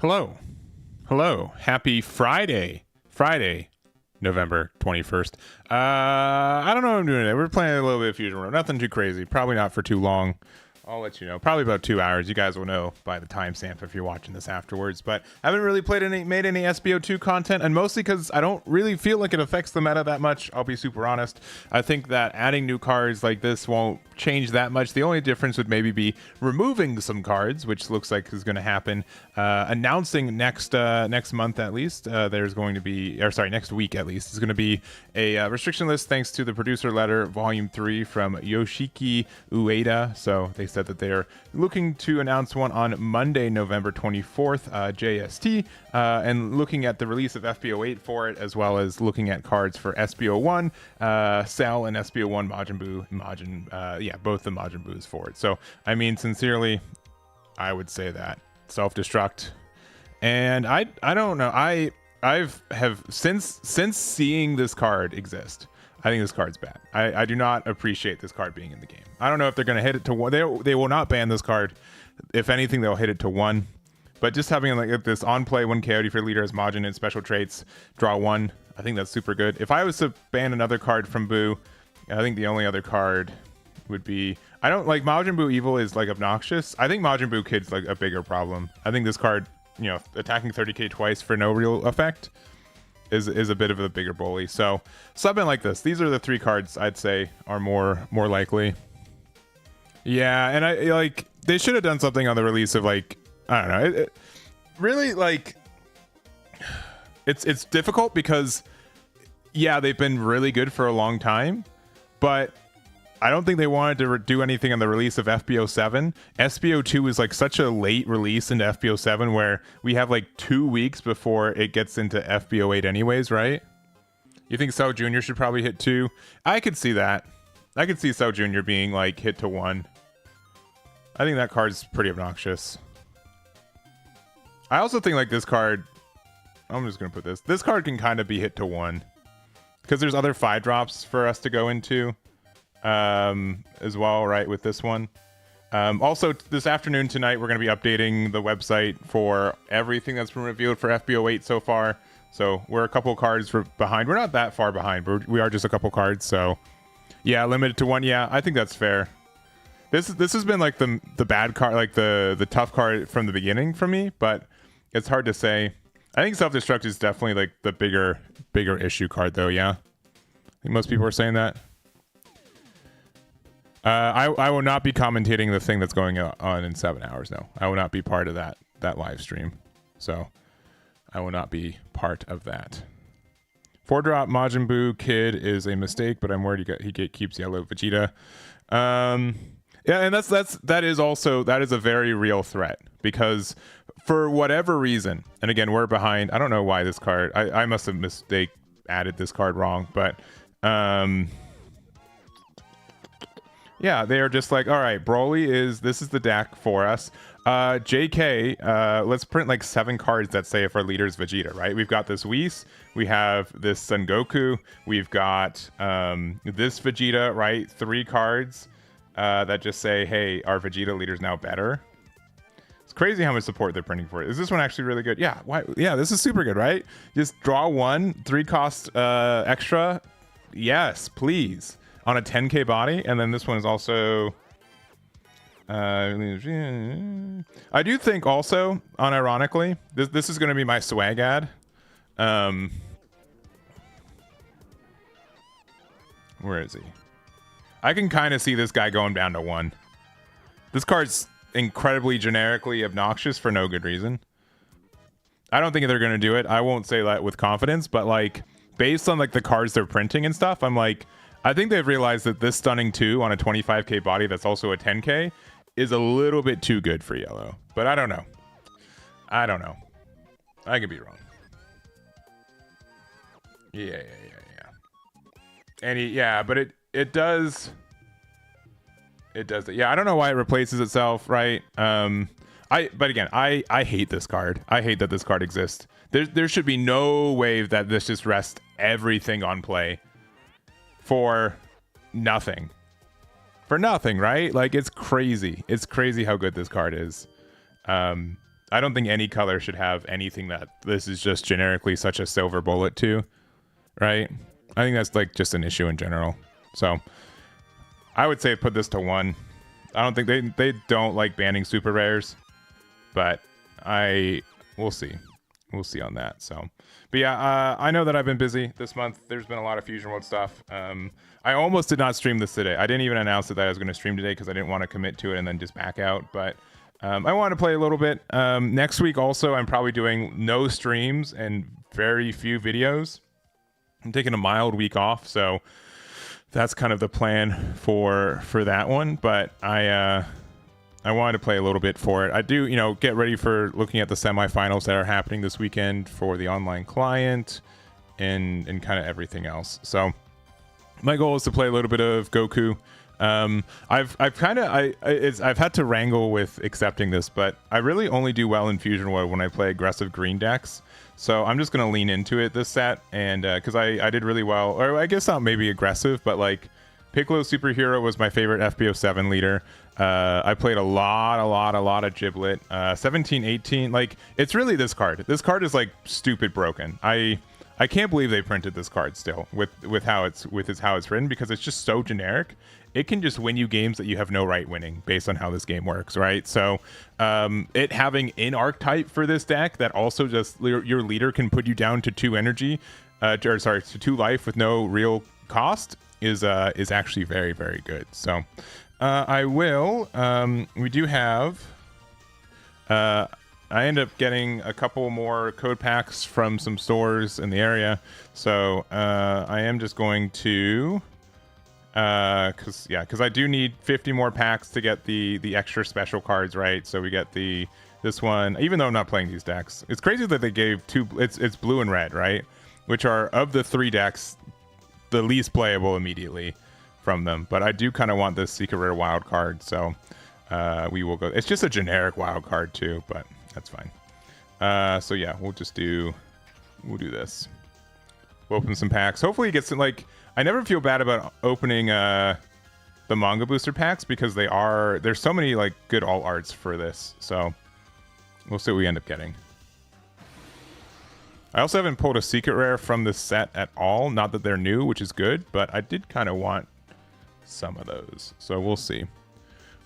Hello. Hello. Happy Friday. Friday, November 21st. I don't know what I'm doing today. We're playing a little bit of Fusion Road. Nothing too crazy. Probably not for too long. I'll let you know. Probably about 2 hours. You guys will know by the timestamp if you're watching this afterwards. But I haven't really made any SB02 content, and mostly because I don't really feel like it affects the meta that much. I'll be super honest. I think that adding new cards like this won't change that much. The only difference would maybe be removing some cards, which looks like is going to happen. Announcing next month at least, there's going to be, or sorry, next week at least, is going to be a restriction list thanks to the producer letter, Volume 3 from Yoshiki Ueda. So they said that they are looking to announce one on Monday, November 24th, JST, and looking at the release of FB08 for it, as well as looking at cards for SB01, Cell, and SB01 both the Majin Boos for it. So, I mean, sincerely, I would say that self-destruct. And I don't know. I've since seeing this card exist, I think this card's bad. I do not appreciate this card being in the game. I don't know if they're going to hit it to one. They will not ban this card. If anything, they'll hit it to 1. But just having like this on play 1 KOD for leader as Majin and special traits, draw 1. I think that's super good. If I was to ban another card from Boo, I think the only other card would be, I don't like Majin Buu Evil is like obnoxious. I think Majin Buu Kid's like a bigger problem. I think this card, you know, attacking 30k twice for no real effect is a bit of a bigger bully. So something like this. These are the 3 cards I'd say are more likely. Yeah, and I like they should have done something on the release of like, I don't know. It really like it's difficult because yeah, they've been really good for a long time, but I don't think they wanted to do anything on the release of FB07. SB02 is like such a late release into FB07 where we have like 2 weeks before it gets into FB08 anyways, right? You think Cell Jr. should probably hit 2? I could see that. I could see Cell Jr. being like hit to 1. I think that card's pretty obnoxious. I also think like this card, I'm just going to put this. This card can kind of be hit to 1 because there's other 5 drops for us to go into. As well, right, with this one. Also, this afternoon tonight, we're going to be updating the website for everything that's been revealed for FB08 so far. So we're a couple cards behind. We're not that far behind, but we are just a couple cards. So yeah, limited to 1. Yeah, I think that's fair. This has been like the bad card, like the tough card from the beginning for me, but it's hard to say. I think self-destruct is definitely like the bigger issue card though. Yeah, I think most people are saying that. I will not be commentating the thing that's going on in 7 hours. No, I will not be part of that live stream. So I will not be part of that. 4-drop Majin Buu Kid is a mistake, but I'm worried he keeps yellow Vegeta. Yeah, and that is a very real threat because for whatever reason, and again we're behind. I don't know why this card. I must have added this card wrong, but yeah, they are just like, all right, Broly this is the deck for us. JK, let's print like 7 cards that say if our leader is Vegeta, right? We've got this Whis, we have this Son Goku, we've got this Vegeta, right? 3 cards that just say, hey, our Vegeta leader is now better. It's crazy how much support they're printing for it. Is this one actually really good? Yeah, why? Yeah, this is super good, right? Just draw 1, 3 cost extra. Yes, please. On a 10k body, and then this one is also I do think also, unironically, this is going to be my swag ad. Where is he? I can kind of see this guy going down to 1. This card's incredibly generically obnoxious for no good reason. I don't think they're going to do it. I won't say that with confidence, but like based on like the cards they're printing and stuff, I'm like, I think they've realized that this stunning 2 on a 25k body that's also a 10k is a little bit too good for yellow. But I don't know. I could be wrong. Yeah. And but it does. It does it. Yeah, I don't know why it replaces itself, right? But again, I hate this card. I hate that this card exists. There should be no way that this just rests everything on play for nothing. For nothing, right? Like, it's crazy. It's crazy how good this card is. I don't think any color should have anything that this is just generically such a silver bullet to, right? I think that's like just an issue in general. So I would say put this to 1. I don't think they don't like banning super rares, but we'll see. We'll see on that. So, but yeah, I know that I've been busy this month. There's been a lot of Fusion World stuff. I almost did not stream this today. I didn't even announce that I was going to stream today because I didn't want to commit to it and then just back out. But I want to play a little bit. Next week also, I'm probably doing no streams and very few videos. I'm taking a mild week off, so that's kind of the plan for that one. But I wanted to play a little bit for it. I do, get ready for looking at the semifinals that are happening this weekend for the online client and kind of everything else. So my goal is to play a little bit of Goku. I've had to wrangle with accepting this, but I really only do well in Fusion World when I play aggressive green decks. So I'm just going to lean into it this set, and because I did really well, or I guess not maybe aggressive, but like Piccolo Superhero was my favorite SB07 leader. I played a lot of Giblet. 17-18, like it's really this card. This card is like stupid broken. I can't believe they printed this card still with how it's written, because it's just so generic. It can just win you games that you have no right winning based on how this game works, right? So it having in archetype for this deck that also just your leader can put you down to 2 energy, to 2 life with no real cost is actually very, very good. So I will. We do have. I end up getting a couple more code packs from some stores in the area, so I am just going to. Because I do need 50 more packs to get the extra special cards, right? So we get this one, even though I'm not playing these decks. It's crazy that they gave 2. It's blue and red, right? Which are, of the 3 decks, the least playable immediately from them. But I do kind of want this secret rare wild card, so we will go. It's just a generic wild card too, but that's fine. So yeah, we'll do this. We'll open some packs. Hopefully it gets some, like, I never feel bad about opening the manga booster packs, because there's so many like good alt arts for this. So we'll see what we end up getting. I also haven't pulled a secret rare from this set at all. Not that they're new, which is good, but I did kind of want some of those. So we'll see.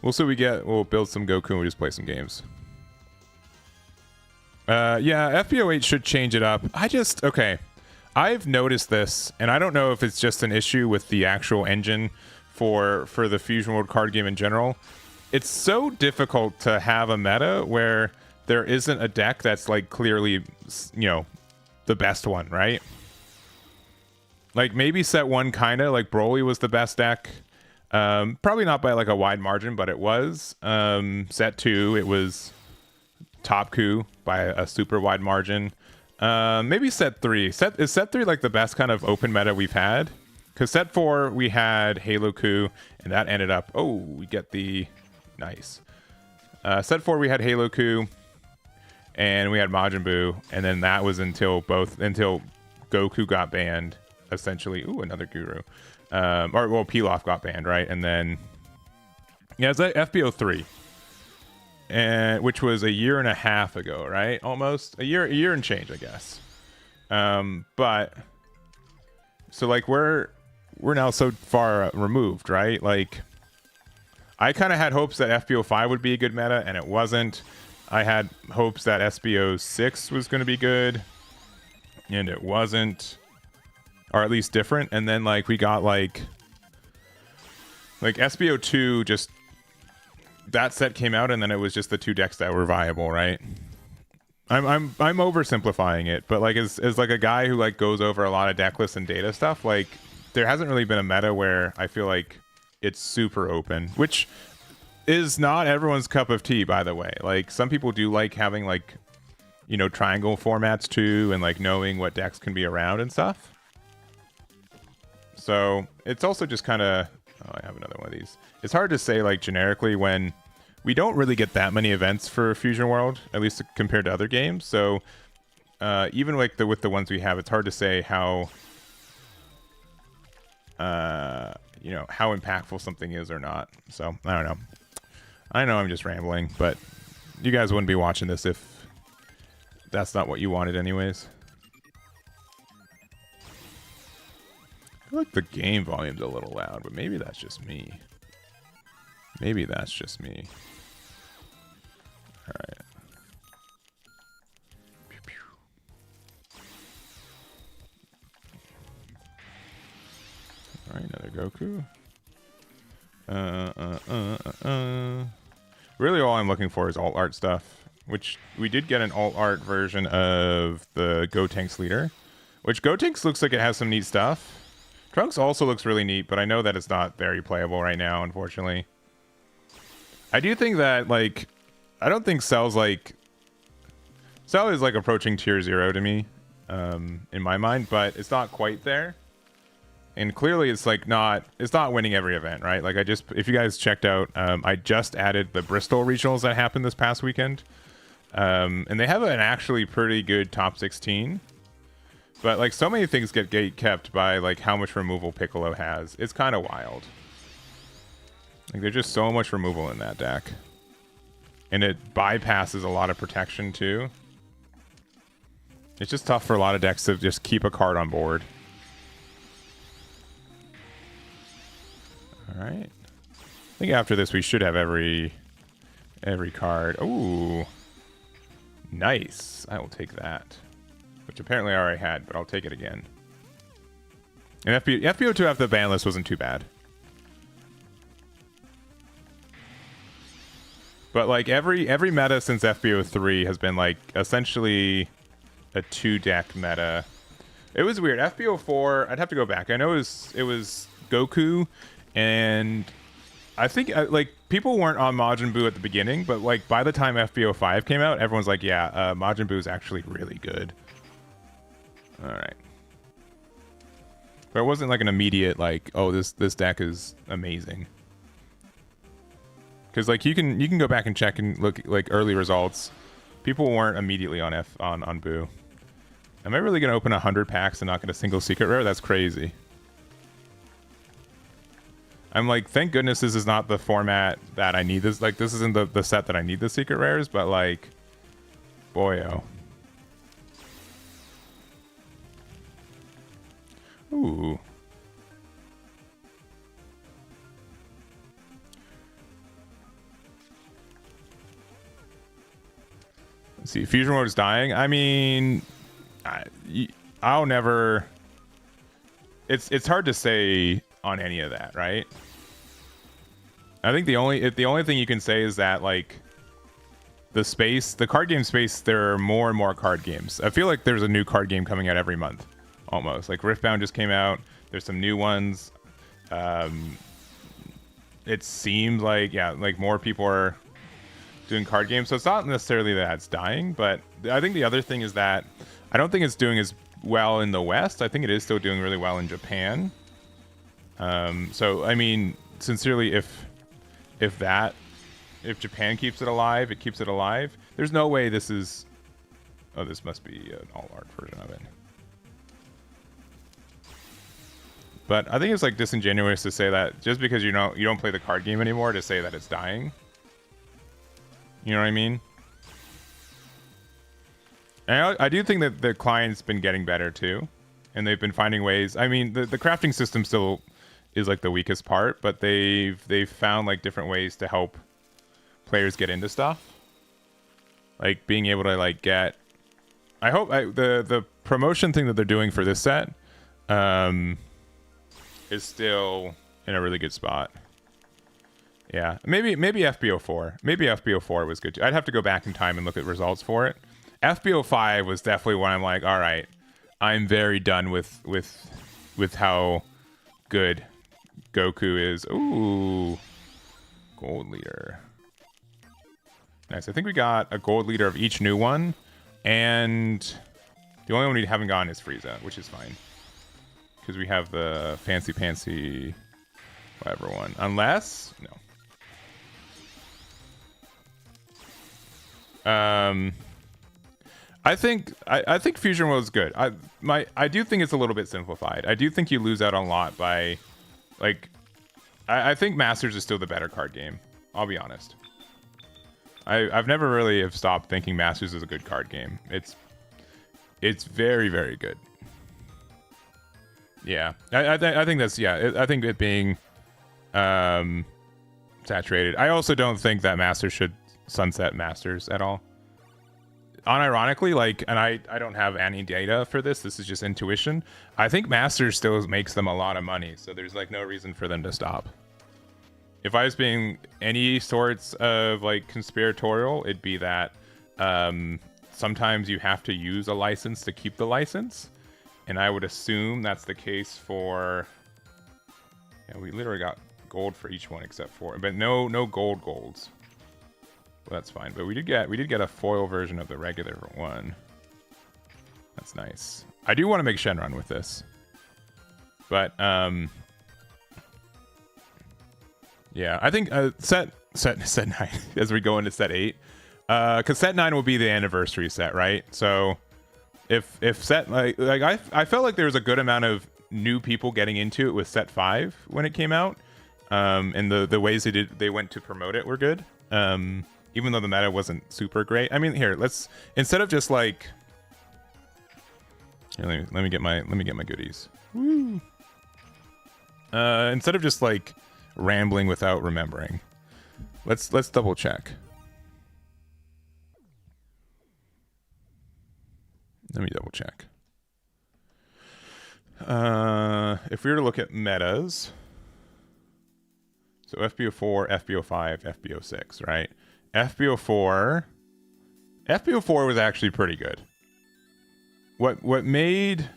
We'll see what we get. We'll build some Goku and we'll just play some games. Yeah, FB08 should change it up. Okay. I've noticed this, and I don't know if it's just an issue with the actual engine for the Fusion World card game in general. It's so difficult to have a meta where there isn't a deck that's like clearly, the best one, right? Like maybe set 1 kind of like Broly was the best deck. Probably not by like a wide margin, but it was. Set 2, it was Topku by a super wide margin. Maybe set 3. Is set 3 like the best kind of open meta we've had? Because set 4 we had Halo Ku, and that ended up. Oh, we get the nice. Set 4 we had Halo Ku, and we had Majin Buu, and then that was until Goku got banned, essentially. Ooh, another Guru. Pilaf got banned, right? And then it's like FB03. And which was a year and a half ago, right? Almost a year and change, I guess. But so like we're now so far removed, right? Like I kind of had hopes that FB05 would be a good meta, and it wasn't. I had hopes that SB06 was going to be good, and it wasn't, or at least different. And then like we got like SB02 just. That set came out, and then it was just the 2 decks that were viable, right? I'm oversimplifying it, but like as like a guy who like goes over a lot of deck lists and data stuff, like there hasn't really been a meta where I feel like it's super open, which is not everyone's cup of tea, by the way. Like some people do like having like triangle formats too, and like knowing what decks can be around and stuff. So it's also just kind of. Oh, I have another one of these. It's hard to say like generically when we don't really get that many events for Fusion World, at least compared to other games. So even like with the ones we have, it's hard to say how how impactful something is or not. So I don't know. I know I'm just rambling, but you guys wouldn't be watching this if that's not what you wanted anyways. I feel like the game volume's a little loud, but maybe that's just me. Maybe that's just me. Alright. Alright, another Goku. Really all I'm looking for is alt art stuff, which we did get an alt art version of the Gotenks leader, which Gotenks looks like it has some neat stuff. Trunks also looks really neat, but I know that it's not very playable right now, unfortunately. I do think that, like, I don't think Cell's like... Cell is, like, approaching tier 0 to me, in my mind, but it's not quite there. And clearly it's, like, it's not winning every event, right? Like, if you guys checked out, I just added the Bristol regionals that happened this past weekend. And they have an actually pretty good top 16. But, like, so many things get gate kept by, like, how much removal Piccolo has. It's kind of wild. Like, there's just so much removal in that deck. And it bypasses a lot of protection, too. It's just tough for a lot of decks to just keep a card on board. Alright. I think after this we should have every card. Ooh. Nice. I will take that. Which apparently I already had, but I'll take it again. And FB02 after the ban list wasn't too bad. But like every meta since FB03 has been like essentially a 2-deck meta. It was weird. FB04, I'd have to go back. I know it was Goku, and I think like people weren't on Majin Buu at the beginning, but like by the time FB05 came out, everyone's like, yeah, Majin Buu is actually really good. All right. But it wasn't like an immediate like, oh, this deck is amazing. Because like you can go back and check and look like early results. People weren't immediately on Buu. Am I really gonna open 100 packs and not get a single secret rare? That's crazy. I'm like, thank goodness this is not the format that I need this. Like this isn't the set that I need the secret rares, but like, boyo. Ooh. Let's see, fusion mode is dying. I mean, I'll never. It's hard to say on any of that, right? I think the only thing you can say is that like the card game space, there are more and more card games. I feel like there's a new card game coming out every month, almost. Like Riftbound just came out. There's some new ones. It seems like like more people are doing card games, so it's not necessarily that it's dying, but I think the other thing is that I don't think it's doing as well in the West. I think it is still doing really well in Japan. So I mean, sincerely, if Japan keeps it alive, it keeps it alive. There's no way this is. Oh, this must be an all art version of it. But I think it's like disingenuous to say that just because you don't play the card game anymore to say that it's dying. You know what I mean? And I do think that the client's been getting better too, and they've been finding ways. I mean, the crafting system still is like the weakest part, but they've found like different ways to help players get into stuff. Like being able to like get. I hope the promotion thing that they're doing for this set is still in a really good spot. Yeah, maybe FB04. Maybe FB04 was good too. I'd have to go back in time and look at results for it. FB05 was definitely when I'm like, all right, I'm very done with how good Goku is. Ooh, gold leader. Nice. I think we got a gold leader of each new one, and the only one we haven't gotten is Frieza, which is fine because we have the fancy whatever one. Unless no. I think fusion mode is good. I do think it's a little bit simplified. I do think you lose out on a lot by, like, I think Masters is still the better card game. I'll be honest. I've never really have stopped thinking Masters is a good card game. It's very, very good. Yeah, I think that's, yeah, I think it being saturated. I also don't think that Masters should sunset Masters at all. Unironically, like, and I don't have any data for this. This is just intuition. I think Masters still makes them a lot of money, so there's like no reason for them to stop. If I was being any sorts of like conspiratorial, it'd be that sometimes you have to use a license to keep the license. And I would assume that's the case for... Yeah, we literally got gold for each one except for... But no golds. Well, that's fine. But we did get a foil version of the regular one. That's nice. I do want to make Shenron with this. But, yeah, I think set 9 as we go into set 8. Because set 9 will be the anniversary set, right? So... If set like I felt like there was a good amount of new people getting into it with set 5 when it came out, and the ways they went to promote it were good, even though the meta wasn't super great. I mean, here, let's, instead of just like, here, let me get my goodies. Woo. Instead of just like rambling without remembering, let's double check. Let me double check. If we were to look at metas, so FB04, FB05, FB06, right? FB04 was actually pretty good. What made...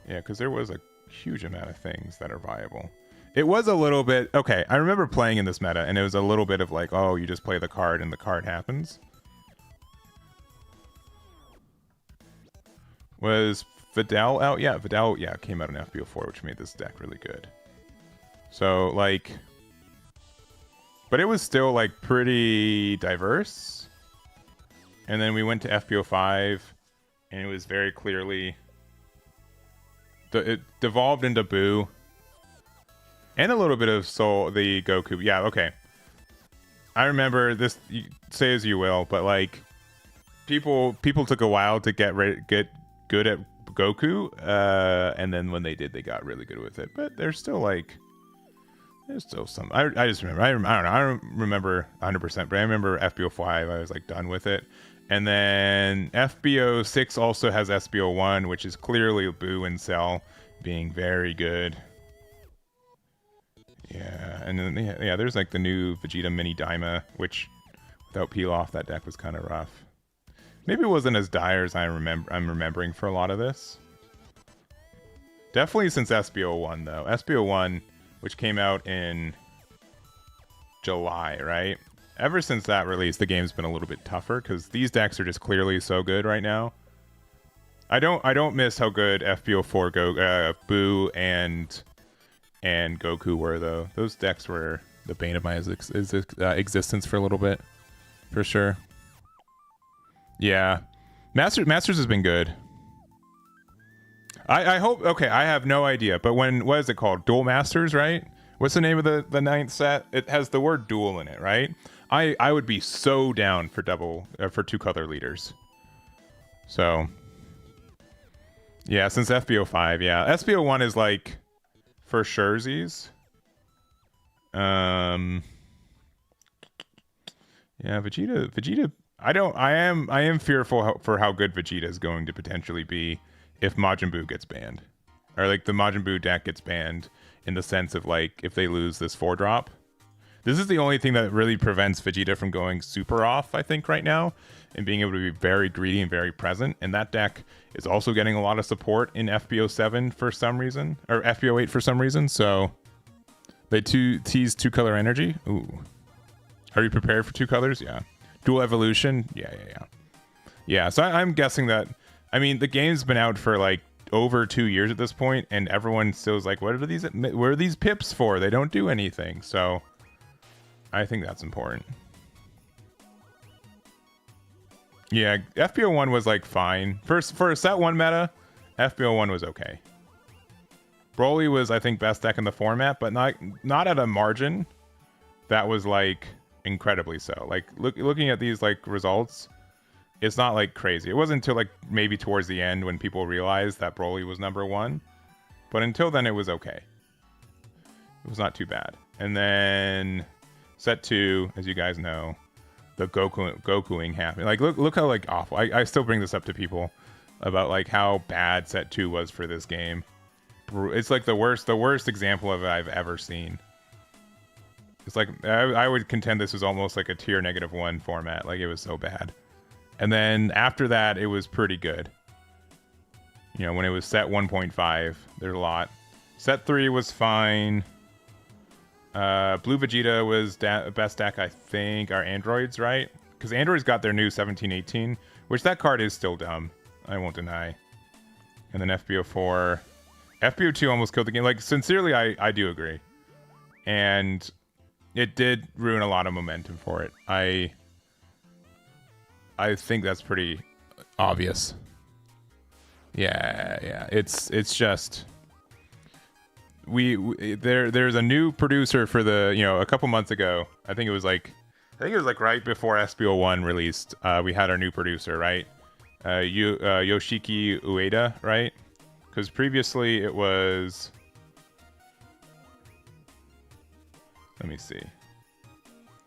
Yeah, because there was a huge amount of things that are viable. It was a little bit... Okay, I remember playing in this meta, and it was a little bit of like, oh, you just play the card and the card happens. Was Vidal out? Yeah, Vidal, yeah, came out in FB04, which made this deck really good. So, like... But it was still, like, pretty diverse. And then we went to FB05, and it was very clearly... It devolved into Boo. And a little bit of the Goku. Yeah, okay. I remember this, say as you will, but, like... People took a while to get good at Goku, and then when they did, they got really good with it. But there's still like, there's still some. I just remember. I don't know. I don't remember 100%, but I remember FB05. I was like done with it, and then FB06 also has SB01, which is clearly Boo and Cell being very good. Yeah, and then yeah, there's like the new Vegeta Mini Daima, which without peel off, that deck was kind of rough. Maybe it wasn't as dire as I'm remembering for a lot of this. Definitely since SB01, though. SB01, which came out in July, right? Ever since that release, the game's been a little bit tougher, because these decks are just clearly so good right now. I don't miss how good FB04 Boo and Goku were, though. Those decks were the bane of my existence for a little bit, for sure. Yeah, Masters has been good. I hope. Okay, I have no idea. But what is it called? Dual Masters, right? What's the name of the 9th set? It has the word dual in it, right? I would be so down for for 2 color leaders. So yeah, since FB05, yeah, SB01 is like for surezies. Yeah, Vegeta. I am fearful for how good Vegeta is going to potentially be if Majin Buu gets banned, or like the Majin Buu deck gets banned, in the sense of like if they lose this 4-drop. This is the only thing that really prevents Vegeta from going super off, I think, right now, and being able to be very greedy and very present. And that deck is also getting a lot of support in FB07 for some reason, or FB08 for some reason. So they tease 2 color energy. Ooh, are you prepared for 2 colors? Yeah. Dual evolution. Yeah. So I'm guessing that. I mean, the game's been out for like over 2 years at this point, and everyone still is like, what are these pips for? They don't do anything. So I think that's important. Yeah, FB01 was like fine. For a set 1 meta, FB01 was okay. Broly was, I think, best deck in the format, but not at a margin. that was like incredibly so. Like looking at these like results, it's not like crazy. It wasn't until like maybe towards the end when people realized that Broly was number one. But until then, it was okay. It was not too bad. And then set 2, as you guys know, the Gokuing happened. Like look how like awful. I still bring this up to people about like how bad set 2 was for this game. It's like the worst example of it I've ever seen. It's like I would contend this was almost like a tier -1 format. Like it was so bad. And then after that, it was pretty good. You know, when it was set 1.5, there's a lot. Set 3 was fine. Blue Vegeta was best deck, I think. Our androids, right? Because androids got their new 17-18, which that card is still dumb. I won't deny. And then FB04. FB02 almost killed the game. Like, sincerely, I do agree. And it did ruin a lot of momentum for it. I think that's pretty obvious. Yeah. It's just there's a new producer for the, you know, a couple months ago. I think it was like right before SB01 released. We had our new producer, right? Yoshiki Ueda, right? Because previously it was, let me see.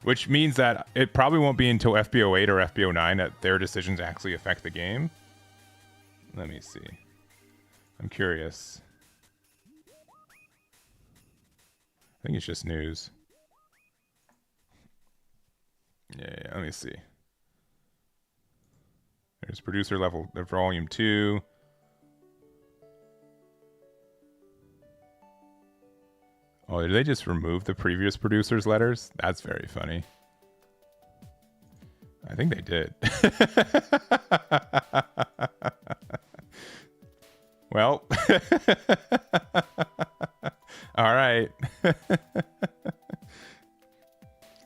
Which means that it probably won't be until FB08 or FB09 that their decisions actually affect the game. Let me see. I'm curious. I think it's just news. Yeah, let me see. There's producer level, volume 2. Oh, did they just remove the previous producer's letters? That's very funny. I think they did. Well. All right.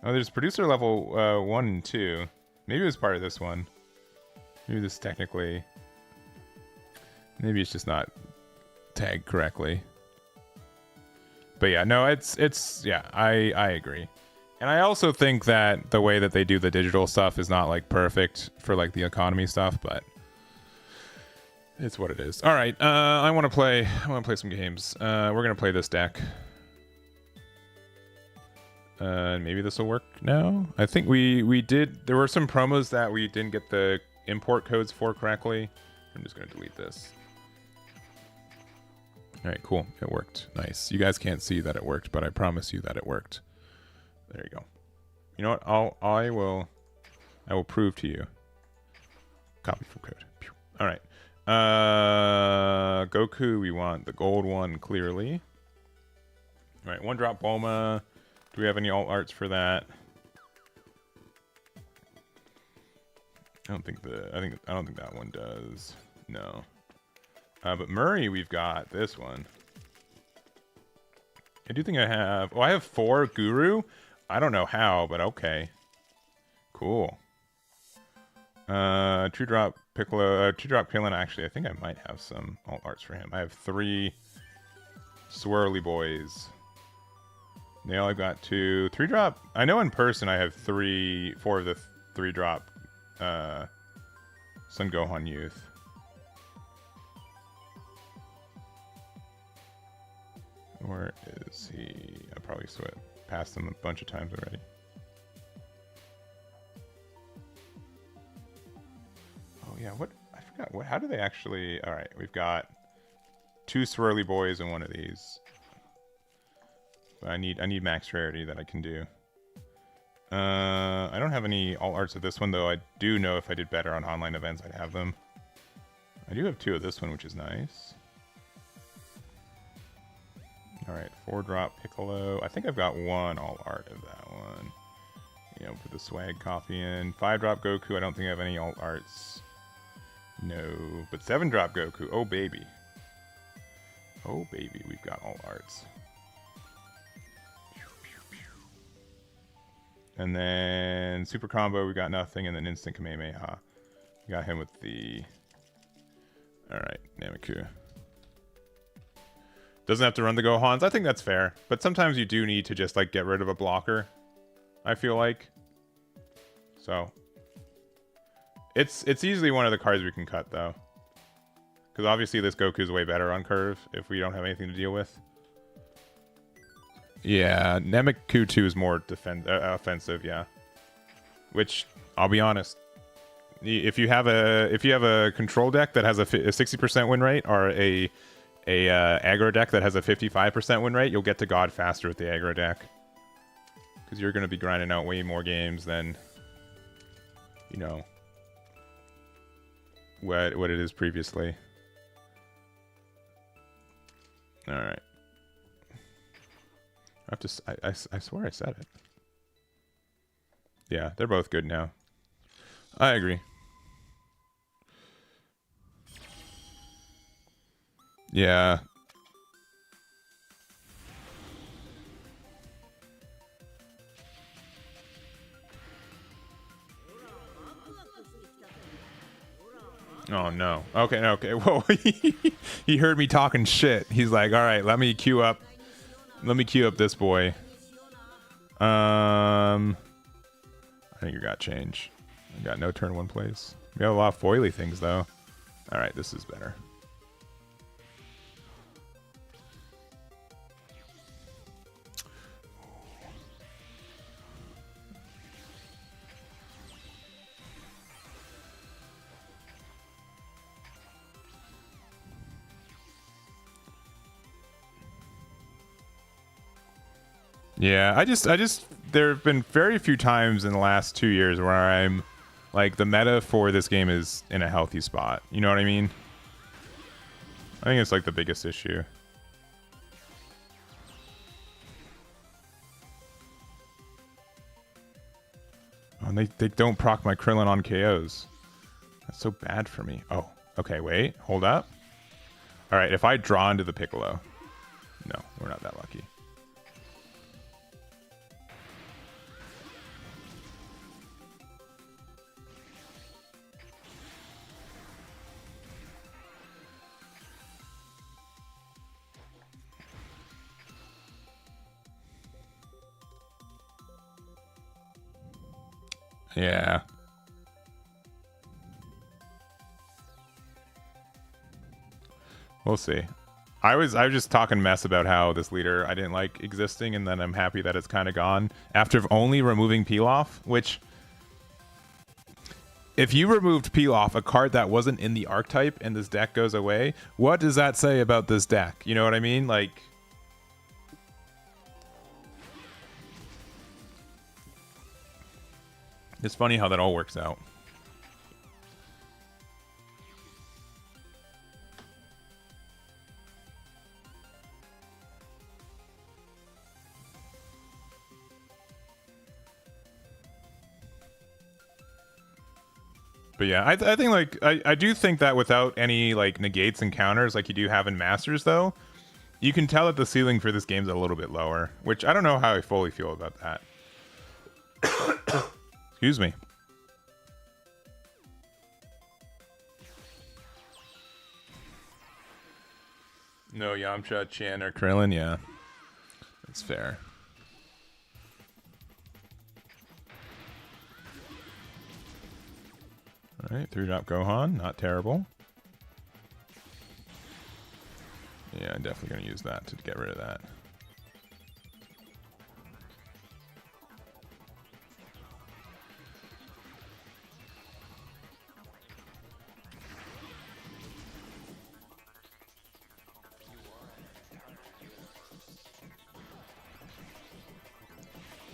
Oh, there's producer level 1 and 2. Maybe it was part of this one. Maybe this technically. Maybe it's just not tagged correctly. But yeah, no, it's yeah, I agree. And I also think that the way that they do the digital stuff is not like perfect for like the economy stuff, but it's what it is. All right, I want to play some games. We're gonna play this deck. Maybe this will work now. I think we did. There were some promos that we didn't get the import codes for correctly. I'm just gonna delete this. All right, cool. It worked. Nice. You guys can't see that it worked, but I promise you that it worked. There you go. You know what? I will prove to you. Copy from code. Pew. All right. Goku, we want the gold one clearly. All right, 1-drop Bulma. Do we have any alt arts for that? I don't think that one does. No. But Murray, we've got this one. I do think I have. Oh, I have 4 Guru. I don't know how, but okay. Cool. True Drop Piccolo. True Drop Krillin. Actually, I think I might have some alt arts for him. I have 3 Swirly Boys. Nail, I've got 2. 3-drop. I know in person I have 4 of the 3-drop Son Gohan Youth. Where is he? I probably passed him a bunch of times already. Oh yeah, what? I forgot. What? How do they actually? All right, we've got 2 Swirly Boys and 1 of these. But I need max rarity that I can do. I don't have any alt arts of this one though. I do know if I did better on online events, I'd have them. I do have 2 of this one, which is nice. Alright, 4-drop Piccolo. I think I've got 1 alt art of that one. You know, put the swag copy in. 5-drop Goku, I don't think I have any alt arts. No, but 7-drop Goku. Oh, baby. Oh, baby, we've got alt arts. And then Super Combo, we got nothing, and then Instant Kamehameha. We got him with the... Alright, Nameku. Doesn't have to run the Gohans. I think that's fair. But sometimes you do need to just like get rid of a blocker. I feel like. So it's easily one of the cards we can cut though, because obviously this Goku's way better on curve if we don't have anything to deal with. Yeah, Nameku 2 is more offensive, yeah. Which I'll be honest, if you have a control deck that has a 60% win rate or a aggro deck that has a 55% win rate, you'll get to God faster with the aggro deck, because you're going to be grinding out way more games than, you know, what it is previously. All right. I have to. I swear I said it. Yeah, they're both good now. I agree. Yeah. Oh no. Okay, okay. Whoa. He heard me talking shit. He's like, all right, let me queue up this boy. I think you got change. I got no turn one place. We have a lot of foily things though. All right, this is better. Yeah, I just there have been very few times in the last 2 years where I'm like, the meta for this game is in a healthy spot. You know what I mean? I think it's like the biggest issue. Oh, and they don't proc my Krillin on KOs. That's so bad for me. Oh, okay, wait, hold up. All right, if I draw into the Piccolo. No, we're not that lucky. Yeah. We'll see. I was just talking mess about how this leader I didn't like existing, and then I'm happy that it's kind of gone after only removing Pilaf, which, if you removed Pilaf, a card that wasn't in the archetype, and this deck goes away, what does that say about this deck? You know what I mean? Like, it's funny how that all works out. But yeah, I think like I do think that without any like negates and counters like you do have in Masters, though, you can tell that the ceiling for this game's a little bit lower, which I don't know how I fully feel about that. Excuse me. No Yamcha, Chan, or Krillin, yeah. That's fair. Alright, 3-drop Gohan, not terrible. Yeah, I'm definitely going to use that to get rid of that.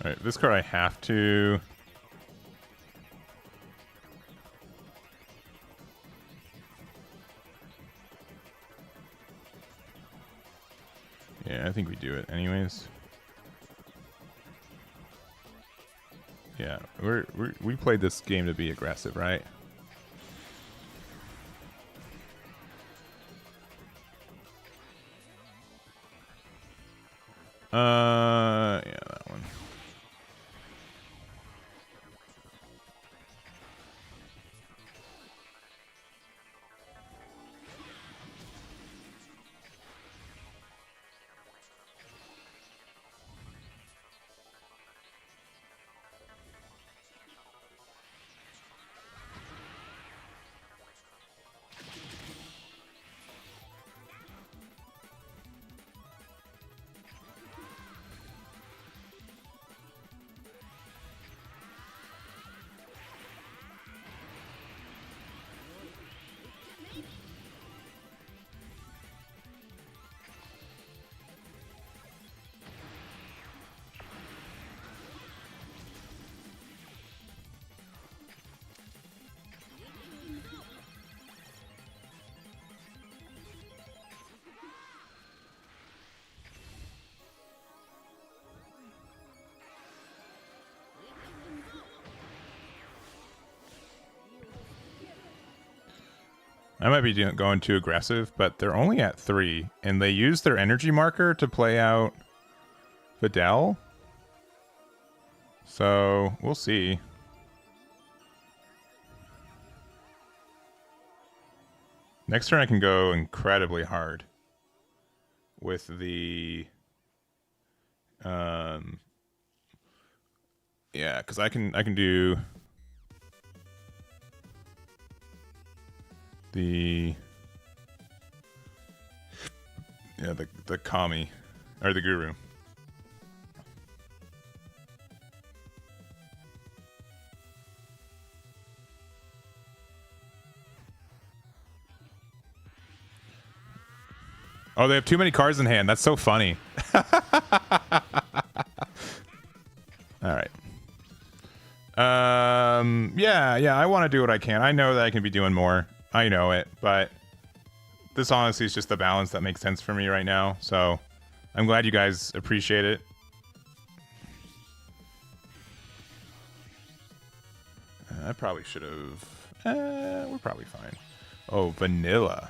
Alright, this card I have to... Yeah, I think we do it anyways. Yeah, we played this game to be aggressive, right? Yeah, that one. I might be going too aggressive, but they're only at 3, and they use their energy marker to play out Videl. So we'll see. Next turn I can go incredibly hard with the yeah, because I can do the the Kami or the Guru. Oh, they have too many cards in hand. That's so funny. All right. Yeah, I want to do what I can. I know that I can be doing more. I know it, but this honestly is just the balance that makes sense for me right now. So I'm glad you guys appreciate it. I probably should have... we're probably fine. Oh, vanilla.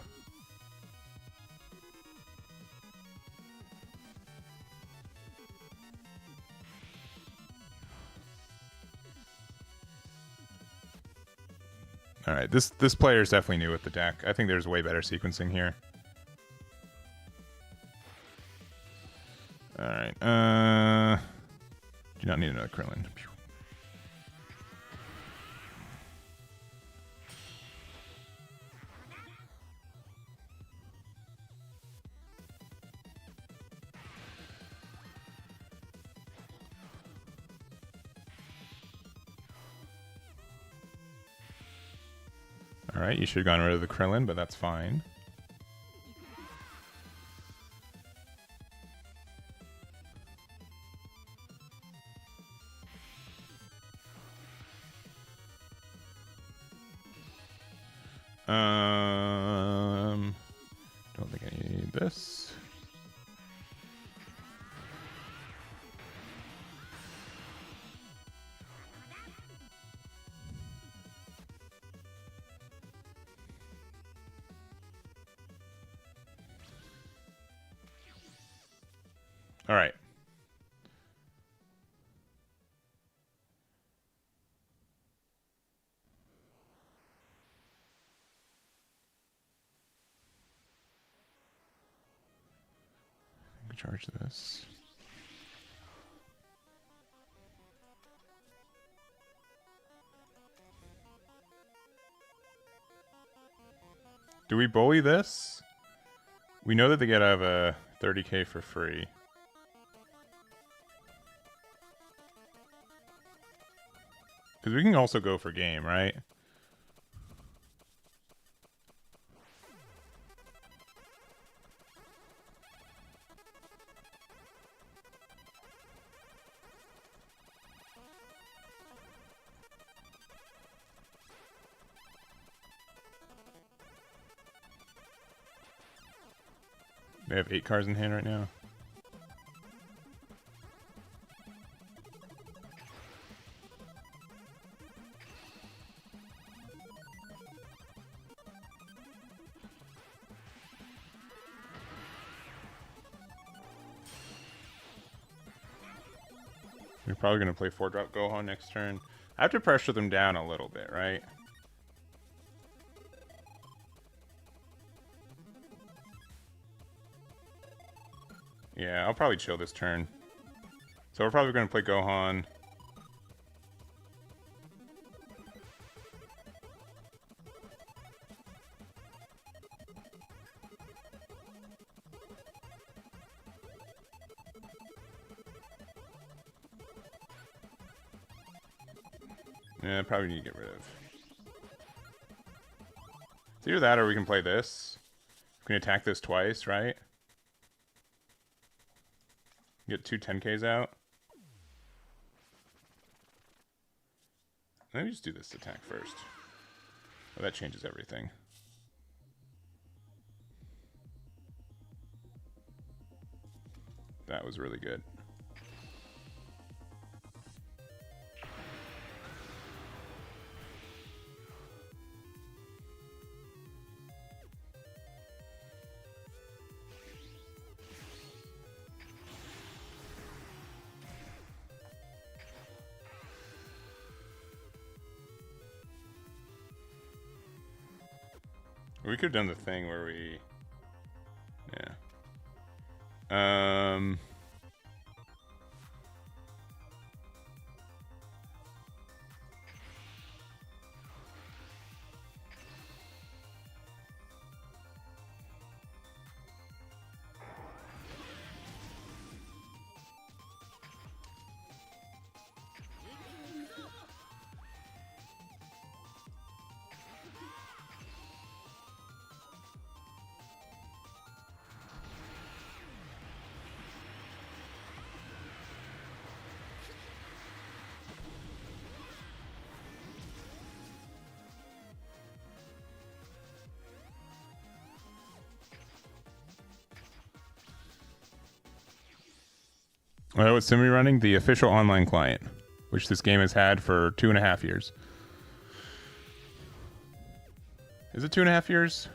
All right, this player is definitely new with the deck. I think there's way better sequencing here. All right. Do not need another Krillin. All right, you should have gotten rid of the Krillin, but that's fine. Don't think I need this. All right. I can charge this. Do we bully this? We know that they get out of a 30k for free. Because we can also go for game, right? They have 8 cards in hand right now. You're probably going to play 4-drop Gohan next turn. I have to pressure them down a little bit, right? Yeah, I'll probably chill this turn. So we're probably going to play Gohan. Yeah, probably need to get rid of. It's either that or we can play this. We can attack this twice, right? Get 2 10Ks out. Let me just do this attack first. Oh, that changes everything. That was really good. We could have done the thing where we... Yeah. Well, it's Simi running the official online client, which this game has had for 2.5 years. Is it 2.5 years?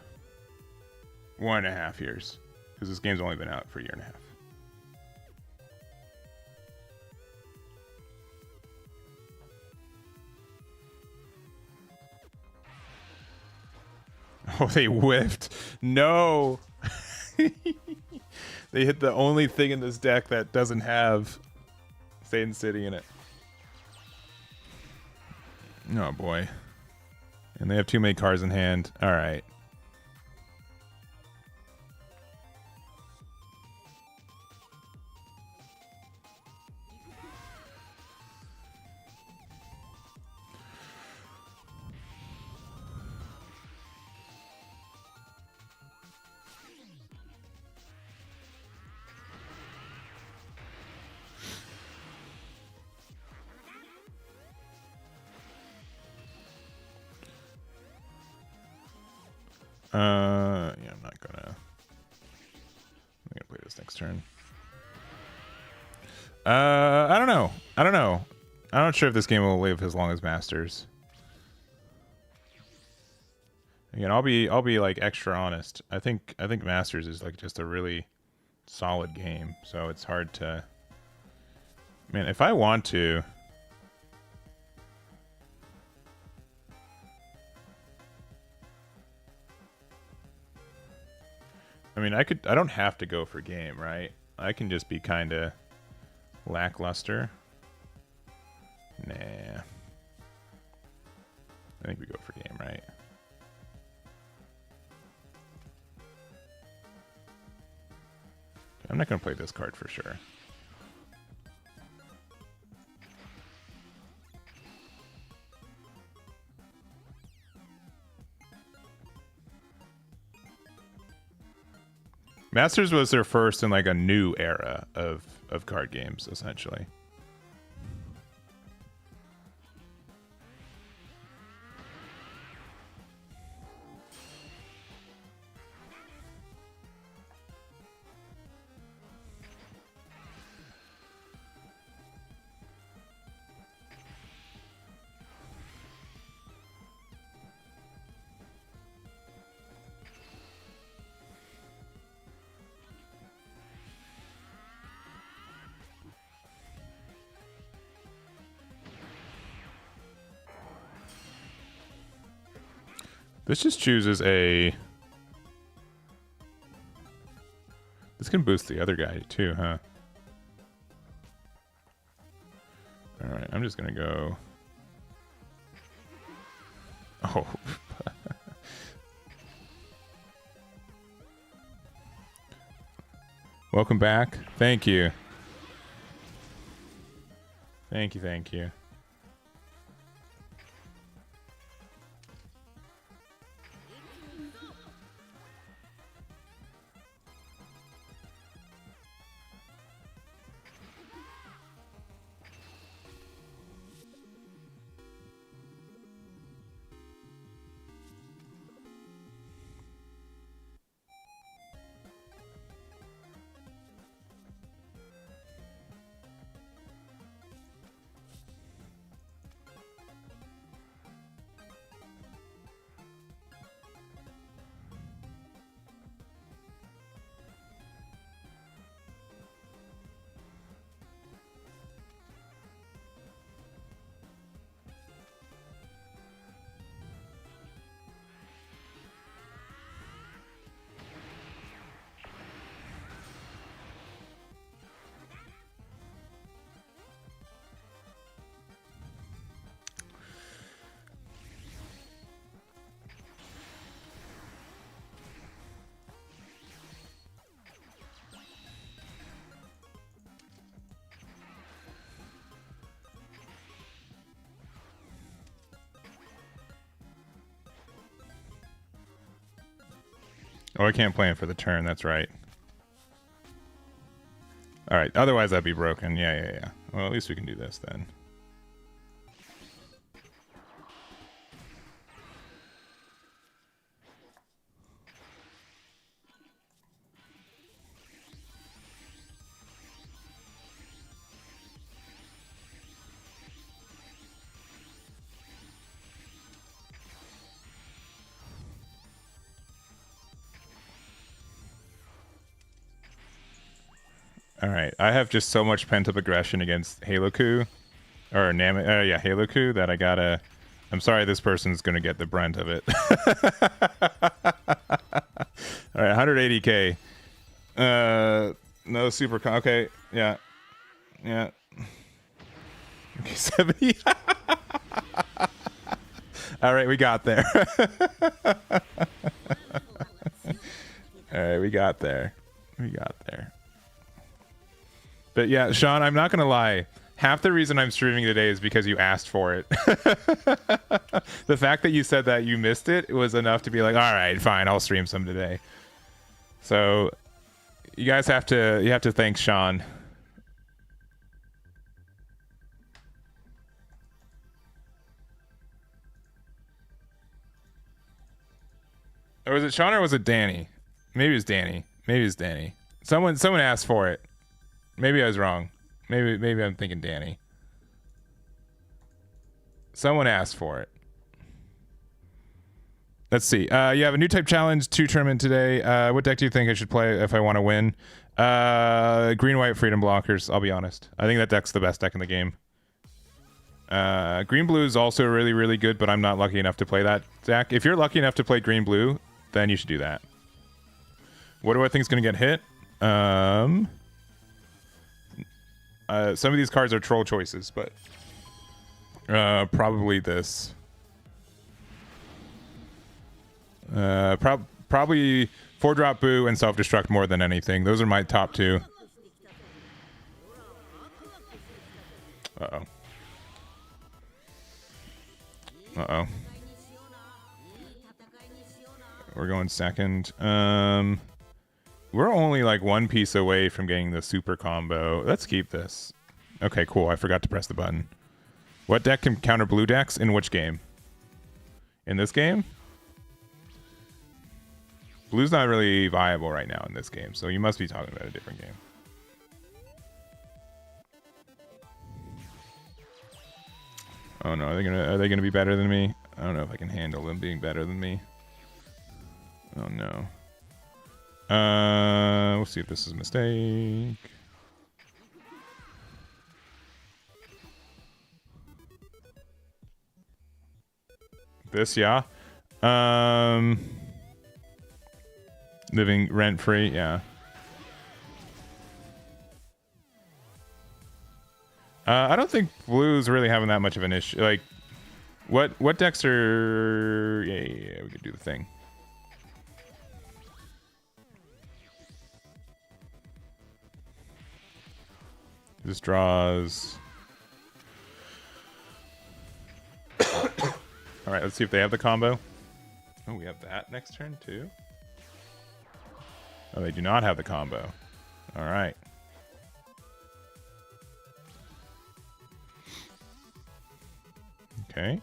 1.5 years. Because this game's only been out for a year and a half. Oh, they whiffed. No. They hit the only thing in this deck that doesn't have Satan City in it. Oh boy. And they have too many cards in hand. Alright. Yeah, I'm not gonna play this next turn. I don't know. I'm not sure if this game will live as long as Masters. Again, I'll be like extra honest. I think Masters is like just a really solid game, so it's hard to... Man, if I want to... I mean, I don't have to go for game, right? I can just be kind of lackluster. Nah. I think we go for game, right? I'm not going to play this card for sure. Masters was their first in like a new era of card games, essentially. This just chooses a... This can boost the other guy too, huh? Alright, I'm just gonna go... Oh. Welcome back. Thank you. Thank you, thank you. Oh, I can't plan for the turn. That's right. All right. Otherwise, that'd be broken. Yeah. Well, at least we can do this then. All right, I have just so much pent-up aggression against Haloku, or Haloku, that I gotta. I'm sorry, this person's gonna get the brunt of it. All right, 180k. No super. Okay, yeah. Okay, 70. All right, we got there. All right, we got there. But yeah, Sean, I'm not gonna lie. Half the reason I'm streaming today is because you asked for it. The fact that you said that you missed it was enough to be like, all right, fine, I'll stream some today. So you guys have to thank Sean. Or was it Sean or was it Danny? Maybe it was Danny. Someone asked for it. Maybe I was wrong. Maybe I'm thinking Danny. Someone asked for it. Let's see. You have a new type challenge 2 tournament today. What deck do you think I should play if I want to win? Green white freedom blockers. I'll be honest. I think that deck's the best deck in the game. Green blue is also really, really good, but I'm not lucky enough to play that deck. If you're lucky enough to play green blue, then you should do that. What do I think is going to get hit? Some of these cards are troll choices, but probably this. Probably 4-drop Boo and self-destruct more than anything. Those are my top 2. Uh-oh. We're going second. We're only like 1 piece away from getting the super combo. Let's keep this. Okay, cool. I forgot to press the button. What deck can counter blue decks in which game? In this game? Blue's not really viable right now in this game, so you must be talking about a different game. Oh no, are they gonna be better than me? I don't know if I can handle them being better than me. Oh no. We'll see if this is a mistake. This, yeah. Living rent free, yeah. I don't think blue's really having that much of an issue. Like, what decks are? Yeah, we could do the thing. This draws. All right, let's see if they have the combo. Oh, we have that next turn too. Oh, they do not have the combo. All right. Okay.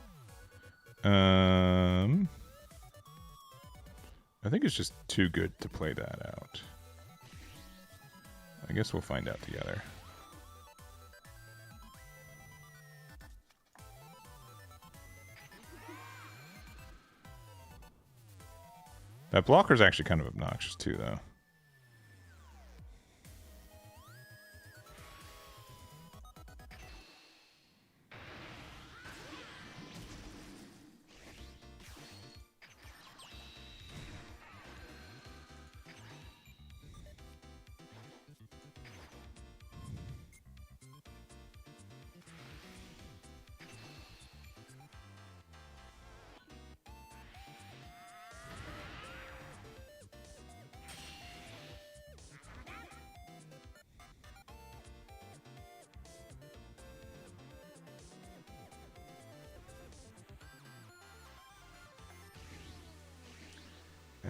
I think it's just too good to play that out. I guess we'll find out together. That blocker's actually kind of obnoxious too, though.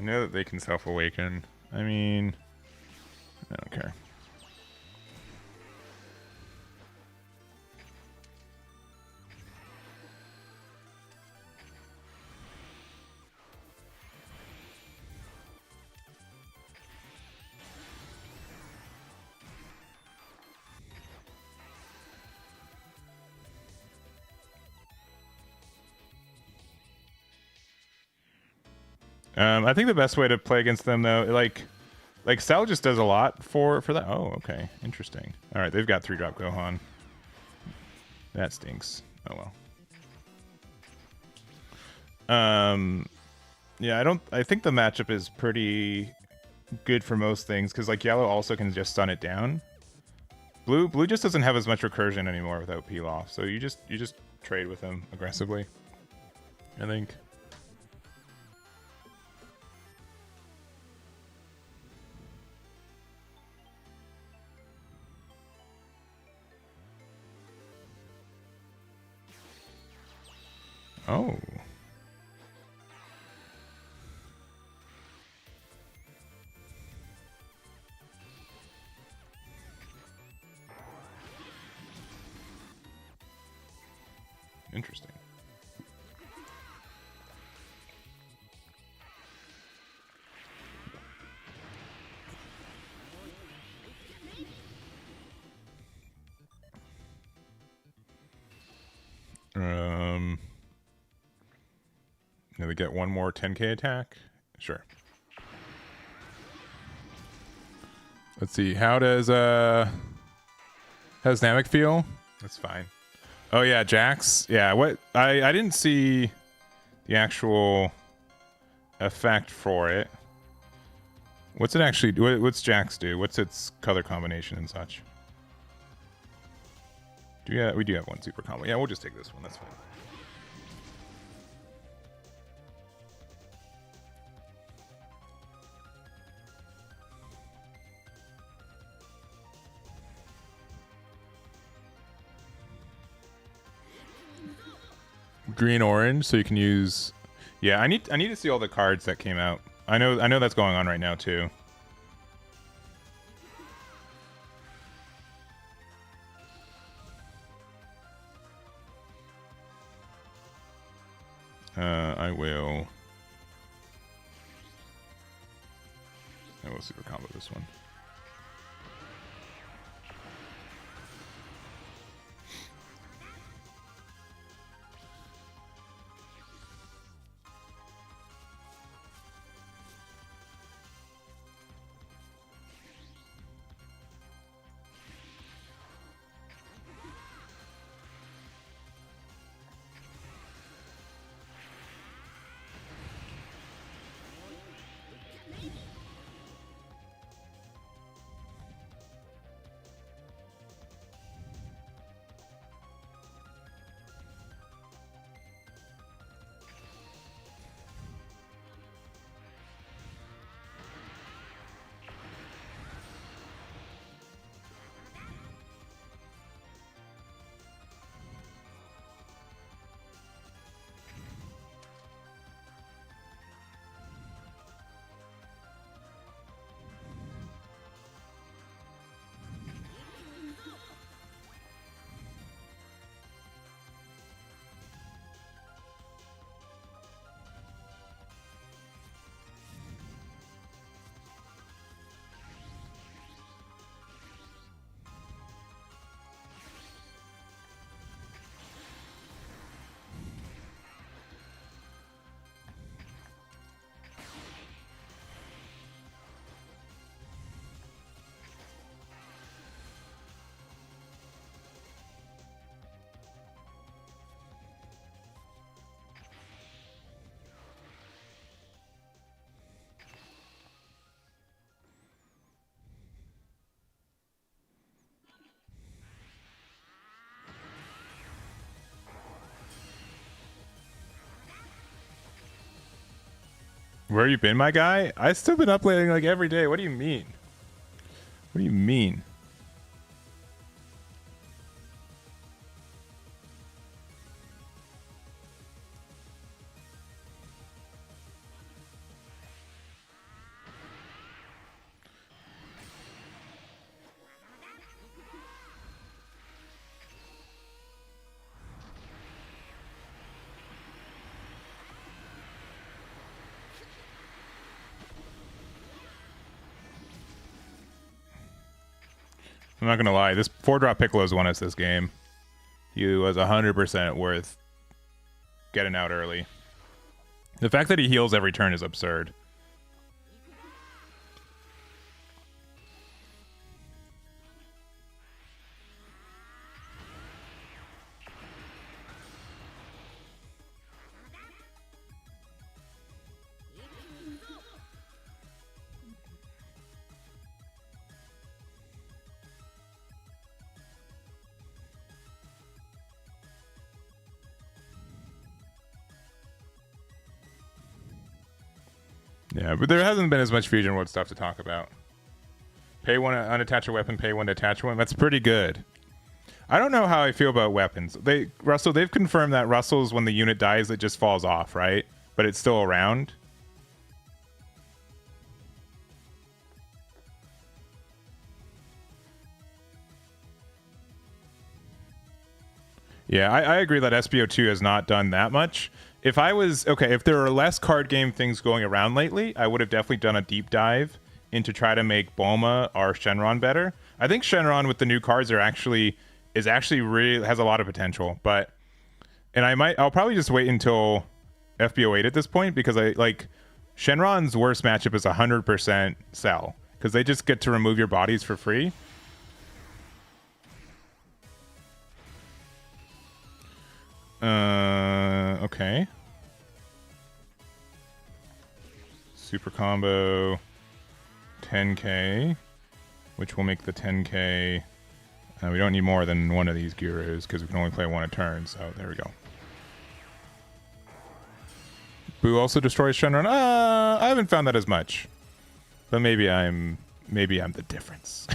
know that they can self-awaken. I mean, I don't care. I think the best way to play against them, though, like Cell just does a lot for that. Oh, okay, interesting. All right, they've got 3-drop Gohan. That stinks. Oh well. Yeah, I think the matchup is pretty good for most things because like Yellow also can just stun it down. Blue just doesn't have as much recursion anymore without Pilaf, so you just trade with him aggressively, I think. Oh. Interesting. Now we get one more 10k attack. Sure. Let's see. How does Namek feel? That's fine. Oh yeah, Jax. Yeah, what I didn't see the actual effect for it. What's it actually do? What's Jax do? What's its color combination and such? We do have one super combo. Yeah, we'll just take this one. That's fine. Green orange, so you can use. Yeah, I need to see all the cards that came out. I know that's going on right now too. I will super combo this one. Where you been, my guy? I still been uploading like every day. What do you mean? What do you mean? I'm not gonna lie. This 4-drop Piccolo's won us this game. He was 100% worth getting out early. The fact that he heals every turn is absurd. Yeah, but there hasn't been as much Fusion World stuff to talk about. Pay one to unattach a weapon, pay one to attach one. That's pretty good. I don't know how I feel about weapons. Russell, they've confirmed that Russell's when the unit dies, it just falls off, right? But it's still around. Yeah, I agree that SB02 has not done that much. If there are less card game things going around lately, I would have definitely done a deep dive into try to make Bulma or Shenron better. I think Shenron with the new cards is actually really has a lot of potential, I'll probably just wait until FB08 at this point because Shenron's worst matchup is 100% Cell because they just get to remove your bodies for free. Okay. Super combo 10k, which will make the 10k. We don't need more than one of these gurus because we can only play one a turn, so there we go. Boo also destroys Shenron. I haven't found that as much. But maybe I'm the difference.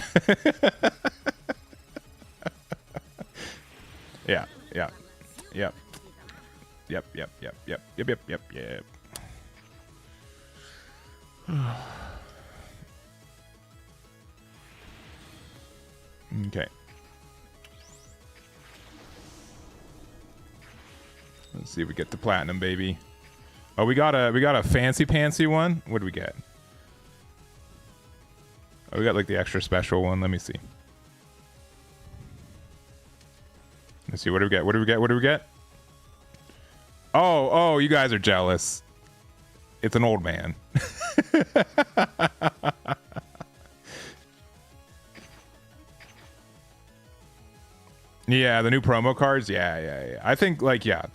Yeah. Yep. Okay. Let's see if we get the platinum, baby. Oh, we got a fancy pantsy one. What do we get? Oh, we got like the extra special one. Let me see. Let's see. What do we get? What do we get? Oh, you guys are jealous. It's an old man. Yeah, the new promo cards. Yeah. I think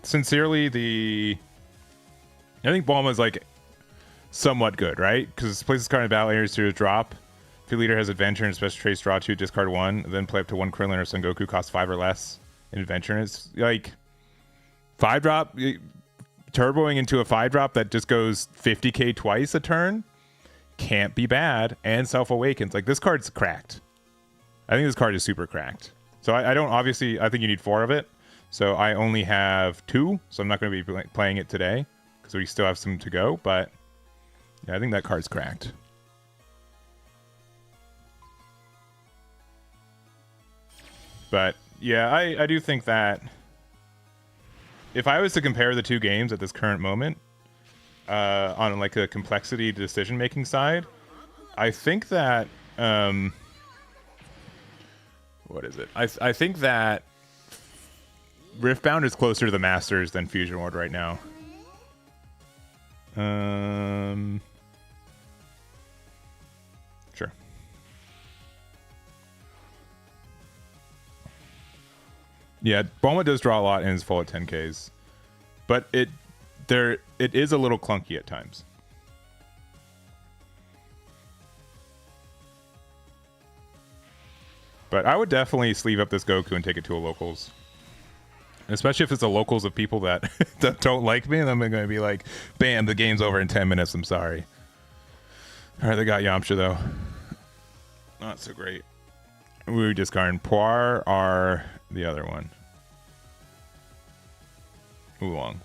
sincerely, I think Bulma's somewhat good, right? Because it places card in battle areas to drop. If your leader has adventure and special traits, draw 2, discard 1, then play up to 1 Krillin or Son Goku, costs 5 or less in adventure. And it's 5-drop, turboing into a 5-drop that just goes 50k twice a turn can't be bad. And self-awakens. This card's cracked. I think this card is super cracked. So I think you need 4 of it. So I only have 2, so I'm not going to be playing it today because we still have some to go. But yeah, I think that card's cracked. But yeah, I do think that if I was to compare the two games at this current moment, on a complexity decision-making side, I think that what is it? I think that Riftbound is closer to the Masters than Fusion World right now. Sure. Yeah, Bulma does draw a lot and is full at 10Ks. But it is a little clunky at times. But I would definitely sleeve up this Goku and take it to a locals. Especially if it's a locals of people that don't like me, and I'm going to be like, bam, the game's over in 10 minutes, I'm sorry. Alright, they got Yamcha though. Not so great. We discard Poir are the other one. Oolong.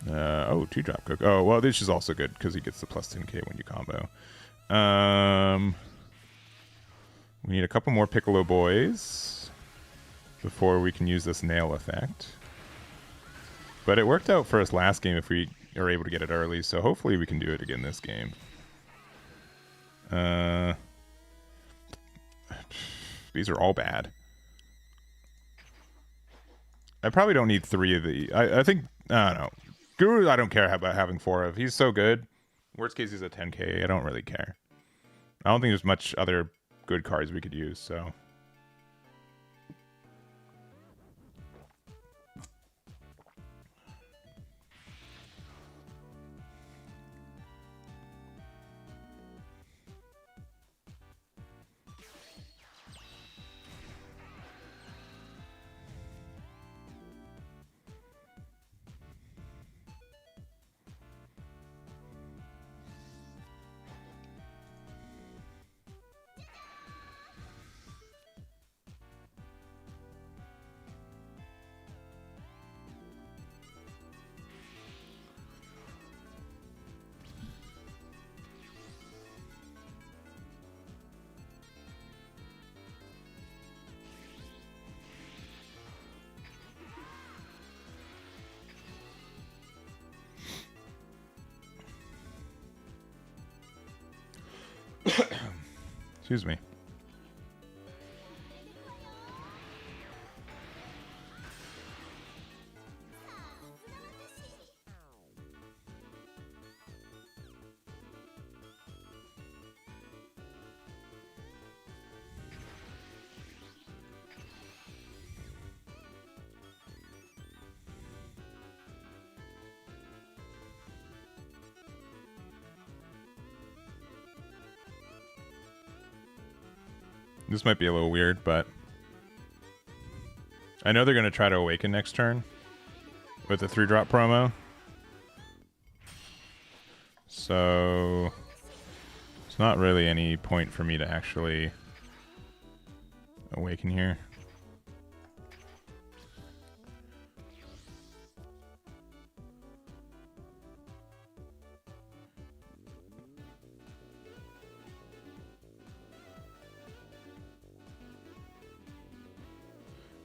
Oh, 2-drop Cook. Oh, well, this is also good because he gets the plus 10k when you combo. We need a couple more Piccolo boys before we can use this nail effect. But it worked out for us last game if we are able to get it early, so hopefully we can do it again this game. These are all bad. I probably don't need 3 of the. I think I don't know. Guru, I don't care about having 4 of. He's so good. Worst case, he's a 10k. I don't really care. I don't think there's much other good cards we could use. So. Excuse me. This might be a little weird, but I know they're going to try to awaken next turn with the 3-drop promo. So it's not really any point for me to actually awaken here.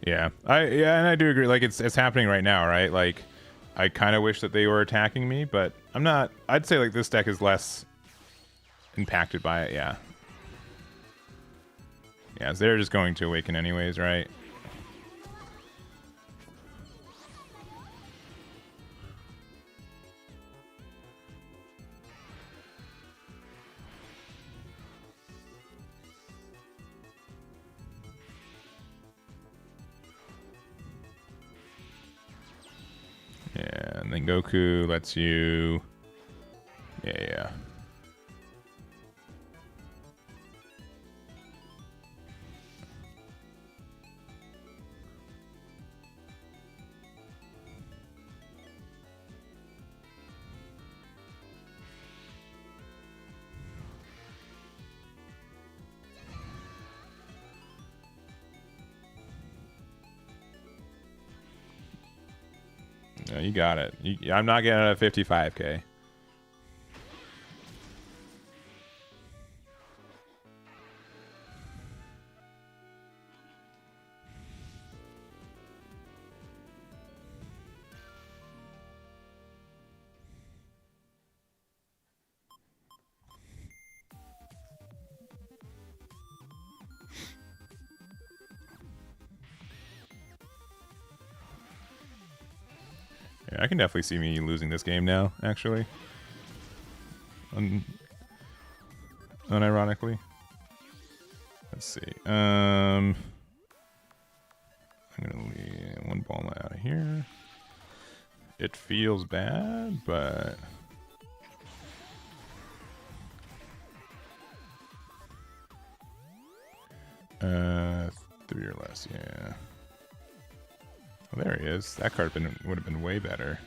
Yeah, and I do agree. Like it's happening right now, right? Like I kind of wish that they were attacking me, but I'm not. I'd say like this deck is less impacted by it. Yeah. Yeah, so they're just going to awaken anyways, right? Yeah, and then Goku lets you... Yeah. No, you got it. I'm not getting it at 55k. Yeah, I can definitely see me losing this game now, actually. Unironically. Let's see. I'm gonna leave one Bulma out of here. It feels bad, but three or less, yeah. Oh, there he is. That card would have been way better.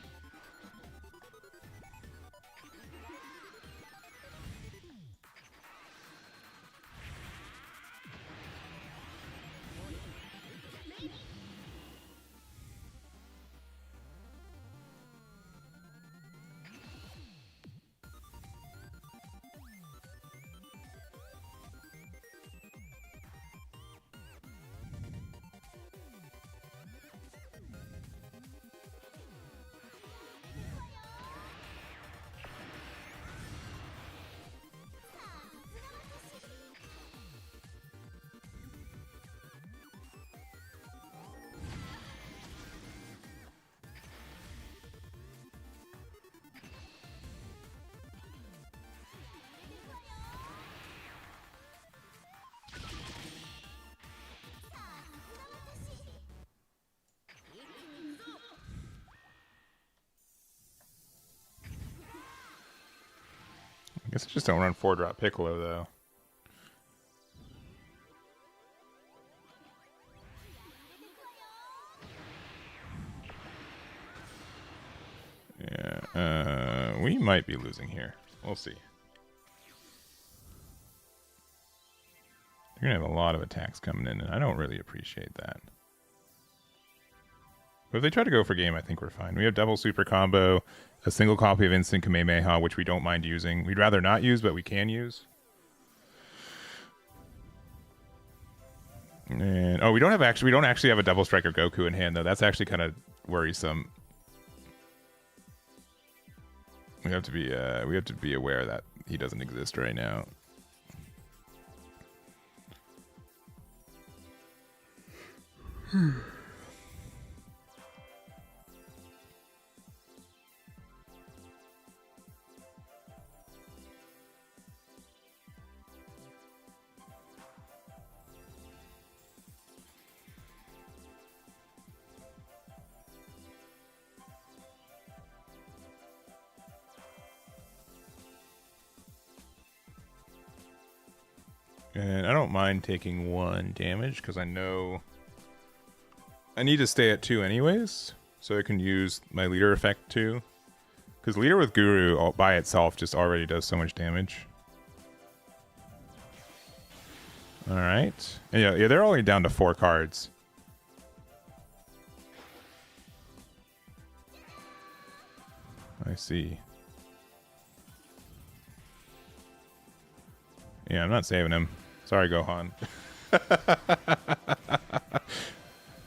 I guess I just don't run 4-drop Piccolo, though. Yeah, we might be losing here. We'll see. You're going to have a lot of attacks coming in, and I don't really appreciate that. But if they try to go for game, I think we're fine. We have double super combo, a single copy of Instant Kamehameha, which we don't mind using. We'd rather not use, but we can use. And we don't actually have a double strike of Goku in hand, though. That's actually kind of worrisome. We have to be aware that he doesn't exist right now. And I don't mind taking 1 damage because I know I need to stay at 2 anyways, so I can use my leader effect too. Because leader with Guru all by itself just already does so much damage. All right, and yeah, they're only down to 4 cards. I see. Yeah, I'm not saving him. Sorry, Gohan.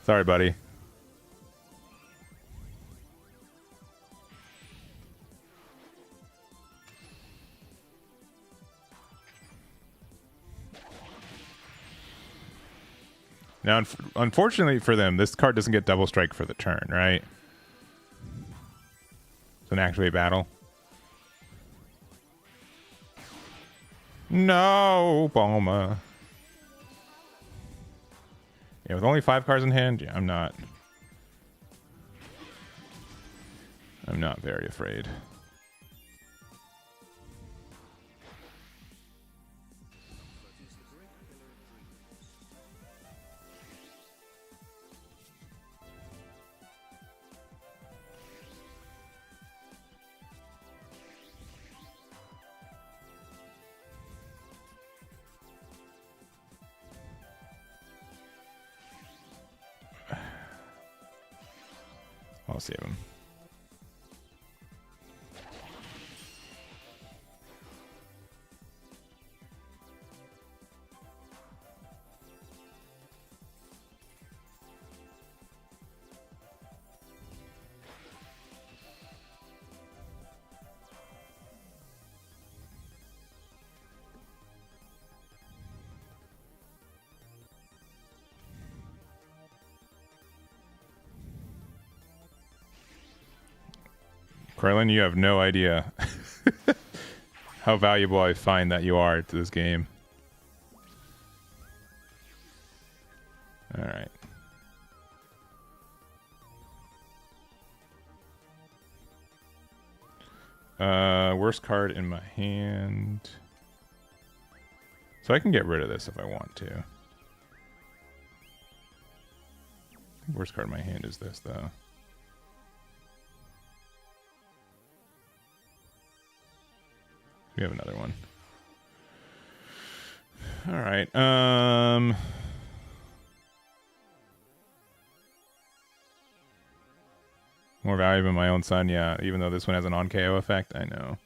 Sorry, buddy. Now, unfortunately for them, this card doesn't get double strike for the turn, right? It's an activate battle. No, Bulma. Yeah, with only 5 cards in hand, yeah, I'm not very afraid. I'll save him. Carlin, you have no idea how valuable I find that you are to this game. All right. Worst card in my hand. So I can get rid of this if I want to. I think worst card in my hand is this, though. We have another one. All right. More valuable than my own son, yeah. Even though this one has an on-KO effect, I know.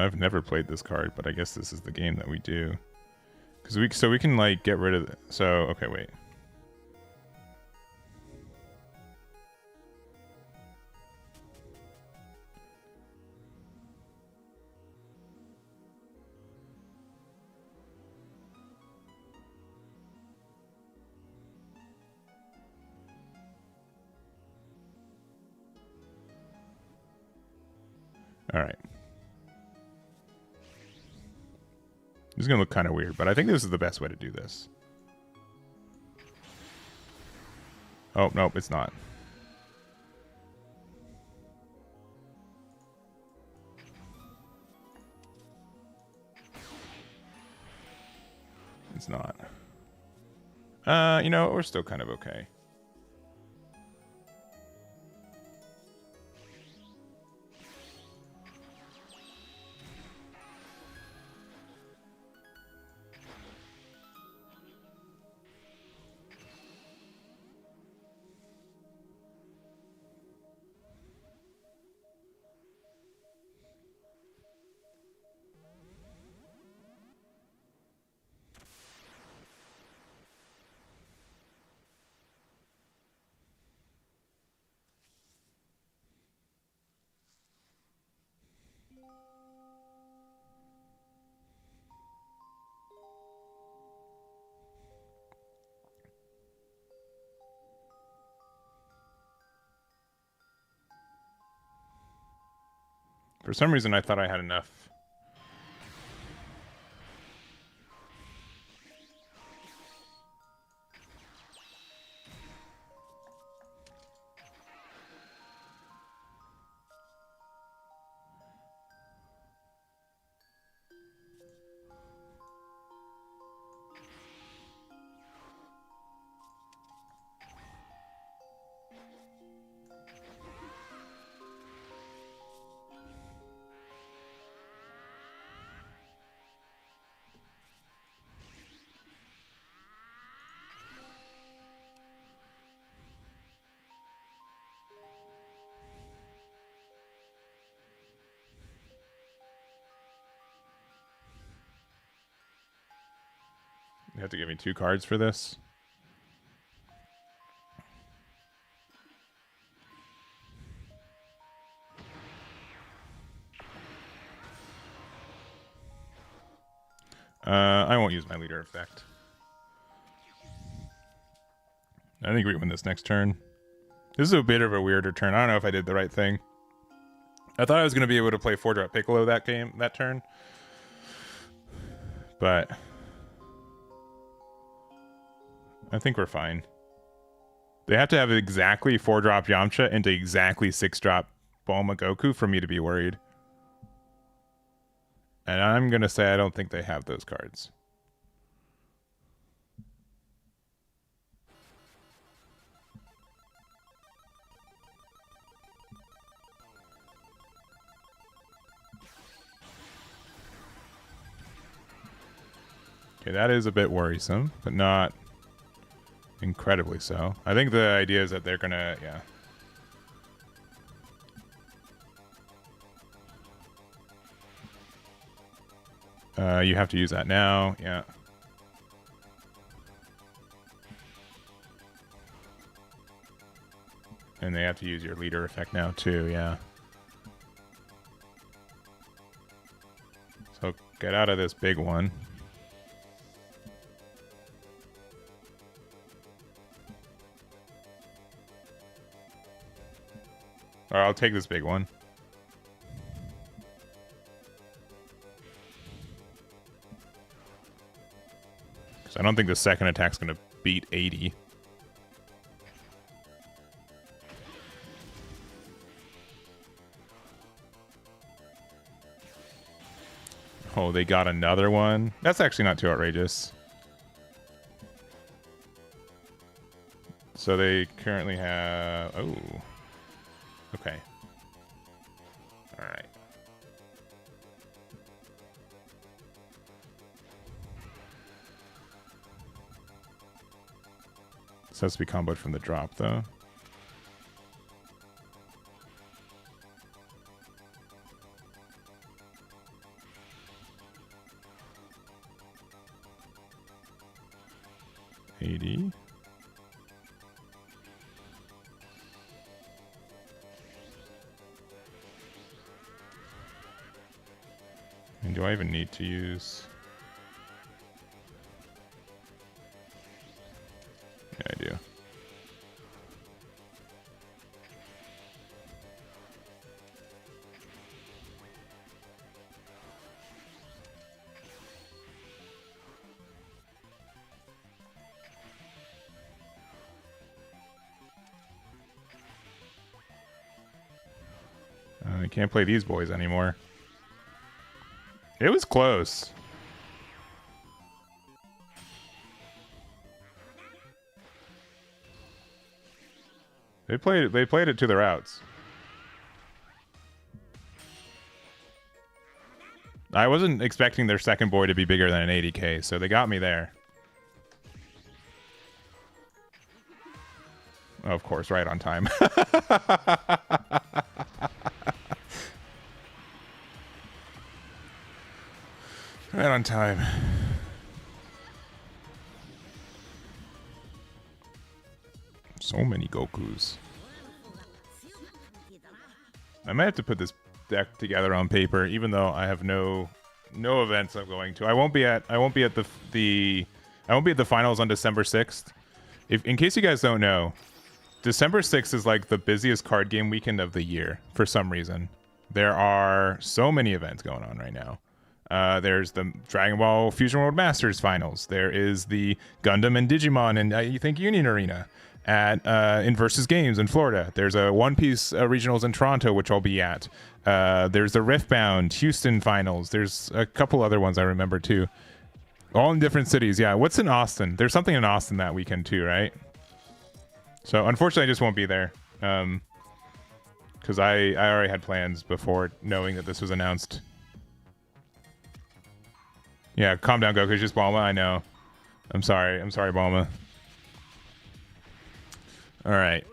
I've never played this card, but I guess this is the game that we do. So we can like get rid of it. So okay, wait. All right. This is going to look kind of weird, but I think this is the best way to do this. Oh, nope, it's not. It's not. You know, we're still kind of okay. For some reason, I thought I had enough. You have to give me 2 cards for this. I won't use my leader effect. I think we win this next turn. This is a bit of a weirder turn. I don't know if I did the right thing. I thought I was going to be able to play 4-drop Piccolo that turn. But I think we're fine. They have to have exactly 4-drop Yamcha into exactly 6-drop Bulma Goku for me to be worried. And I'm going to say I don't think they have those cards. Okay, that is a bit worrisome, but not incredibly so. I think the idea is that they're going to, yeah. You have to use that now, yeah. And they have to use your leader effect now too, yeah. So get out of this big one. Or I'll take this big one. I don't think the second attack's going to beat 80. Oh, they got another one? That's actually not too outrageous. So they currently have... Oh. Okay. All right. This has to be comboed from the drop, though. 80. And do I even need to use... Yeah, I do. I can't play these boys anymore. It was close. They played it to their outs. I wasn't expecting their second boy to be bigger than an 80k, so they got me there. Oh, of course, right on time. Right on time. So many Gokus. I might have to put this deck together on paper, even though I have no events I'm going to. I won't be at the finals on December 6th. In case you guys don't know, December 6th is like the busiest card game weekend of the year for some reason. There are so many events going on right now. There's the Dragon Ball Fusion World Masters finals. There is the Gundam and Digimon and I think Union Arena at in Versus Games in Florida. There's a One Piece regionals in Toronto, which I'll be at. There's the Riftbound Houston finals. There's a couple other ones I remember too. All in different cities. Yeah. What's in Austin? There's something in Austin that weekend too, right? So unfortunately, I just won't be there. Because I already had plans before knowing that this was announced. Yeah, calm down, Goku. It's just Bulma. I know. I'm sorry. I'm sorry, Bulma. All right.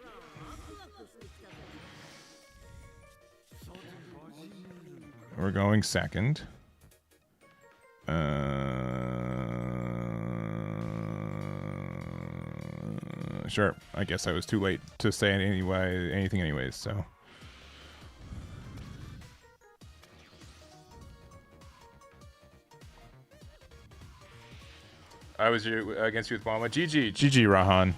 We're going second. Sure. I guess I was too late to say anything anyways, so. I was against you with Bulma. GG, Rahan.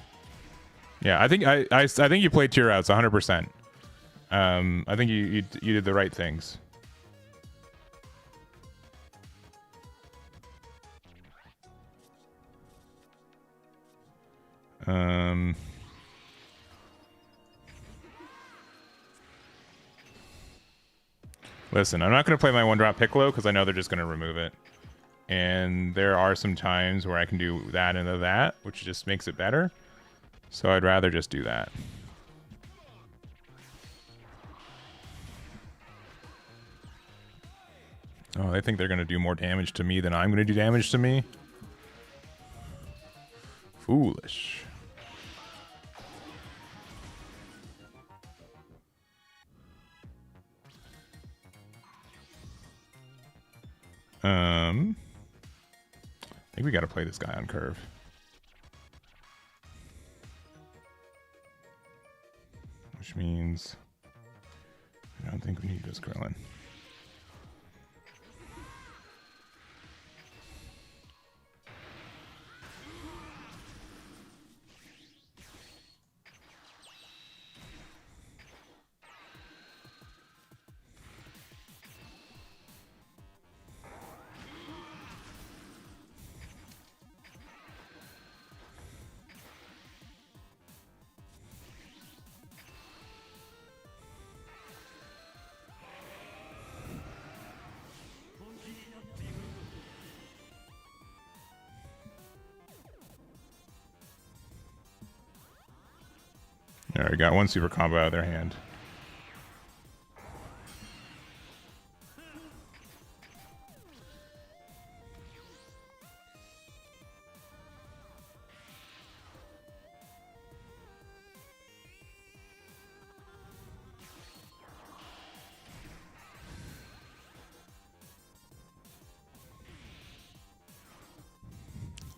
Yeah, I think I think you played to your outs 100%. I think you did the right things. Listen, I'm not going to play my one-drop Piccolo because I know they're just going to remove it. And there are some times where I can do that and that, which just makes it better. So I'd rather just do that. Oh, they think they're going to do more damage to me than I'm going to do damage to me? Foolish. I think we got to play this guy on curve. Which means I don't think we need this Krillin. Alright, got one super combo out of their hand.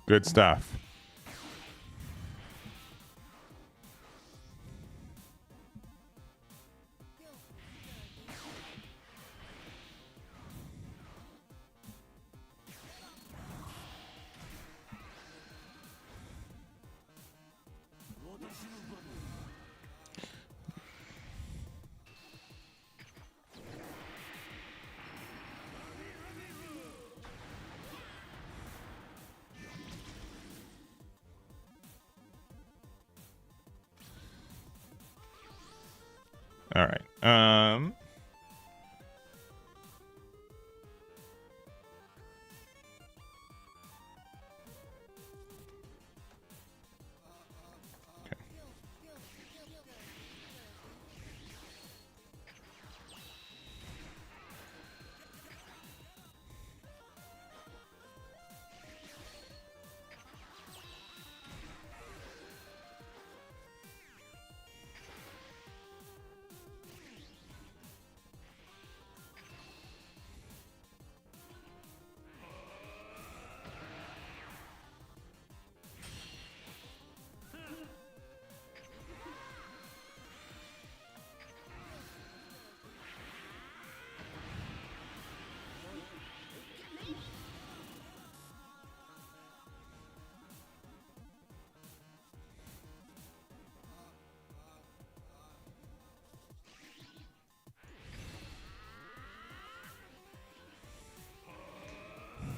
Good stuff. All right.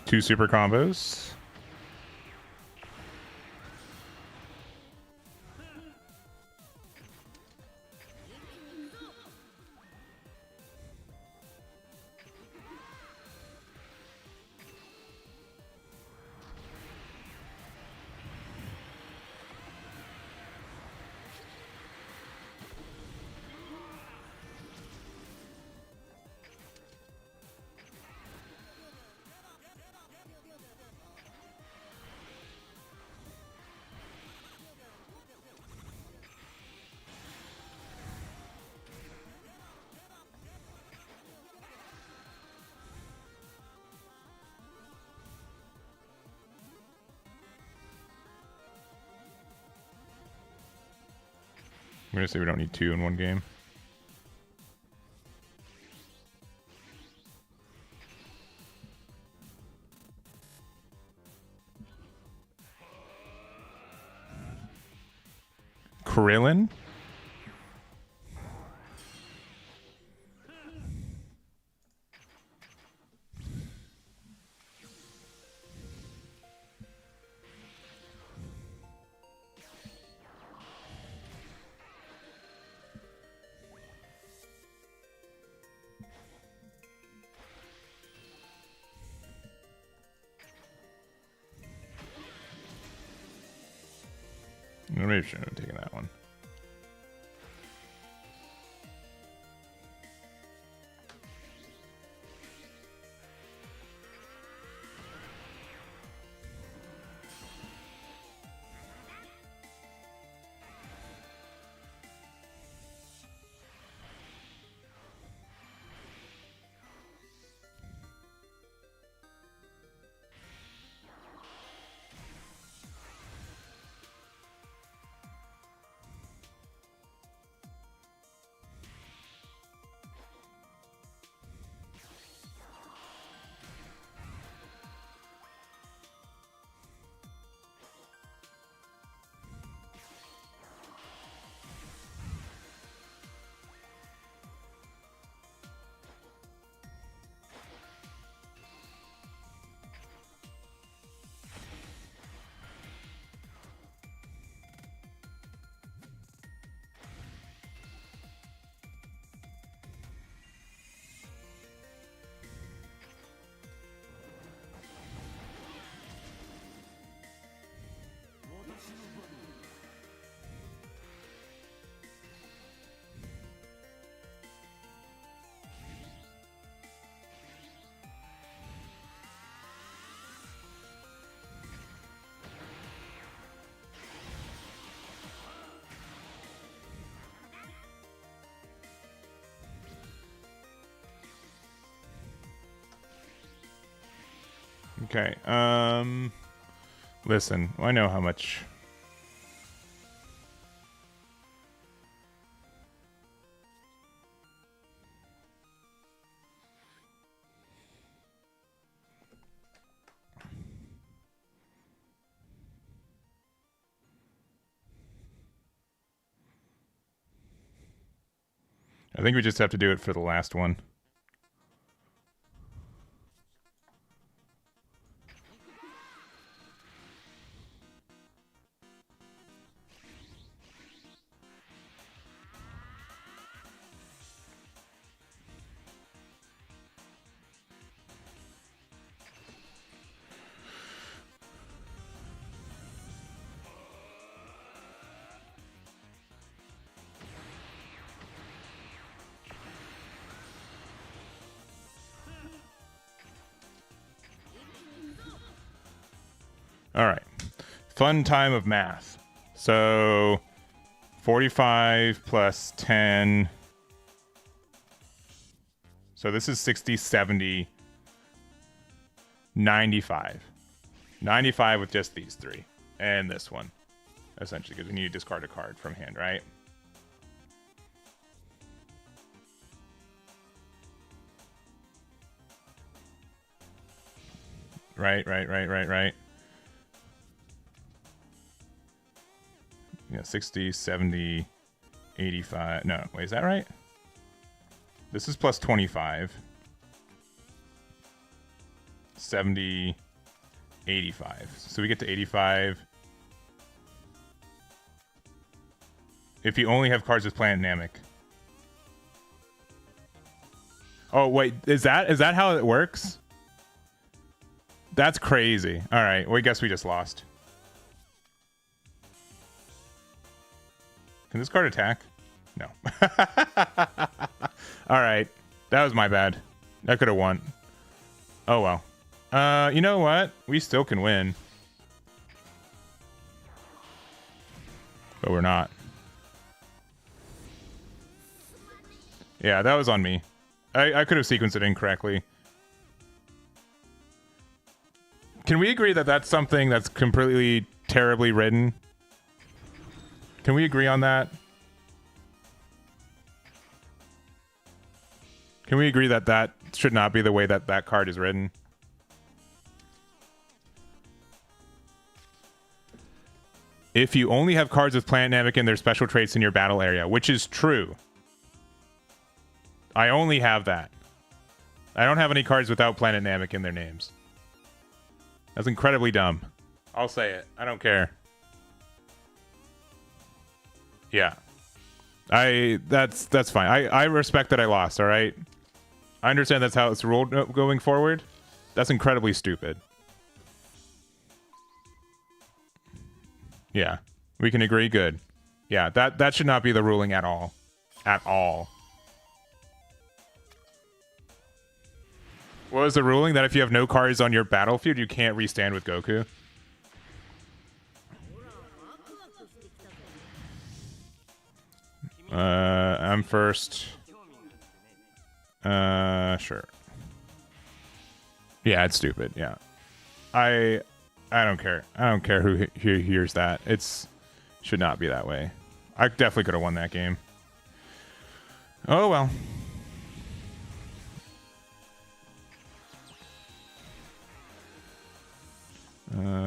Two super combos. I'm going to say we don't need two in one game. Krillin? Maybe I shouldn't have taken that one. Okay. Listen, I know how much. I think we just have to do it for the last one. All right. Fun time of math. So 45 plus 10. So this is 60, 70, 95. 95 with just these three. And this one. Essentially, because we need to discard a card from hand, right? Right. Yeah, 60, 70, 85. No, wait, is that right? This is plus 25. 70, 85. So we get to 85. If you only have cards with Planet Namek. Oh, wait, is that how it works? That's crazy. All right, well, I guess we just lost. Can this card attack? No. All right, that was my bad. I could have won. Oh, well. You know what? We still can win. But we're not. Yeah, that was on me. I could have sequenced it incorrectly. Can we agree that that's something that's completely terribly written? Can we agree on that? Can we agree that that should not be the way that that card is written? If you only have cards with Planet Namek and their special traits in your battle area, which is true. I only have that. I don't have any cards without Planet Namek in their names. That's incredibly dumb. I'll say it. I don't care. Yeah. That's fine. I respect that I lost, all right? I understand that's how it's ruled going forward. That's incredibly stupid. Yeah. We can agree. Good. Yeah, that should not be the ruling at all. At all. What was the ruling? That if you have no cards on your battlefield, you can't restand with Goku? I'm first. Sure. Yeah, it's stupid. Yeah. I don't care. I don't care who hears that. It's should not be that way. I definitely could have won that game. Oh well.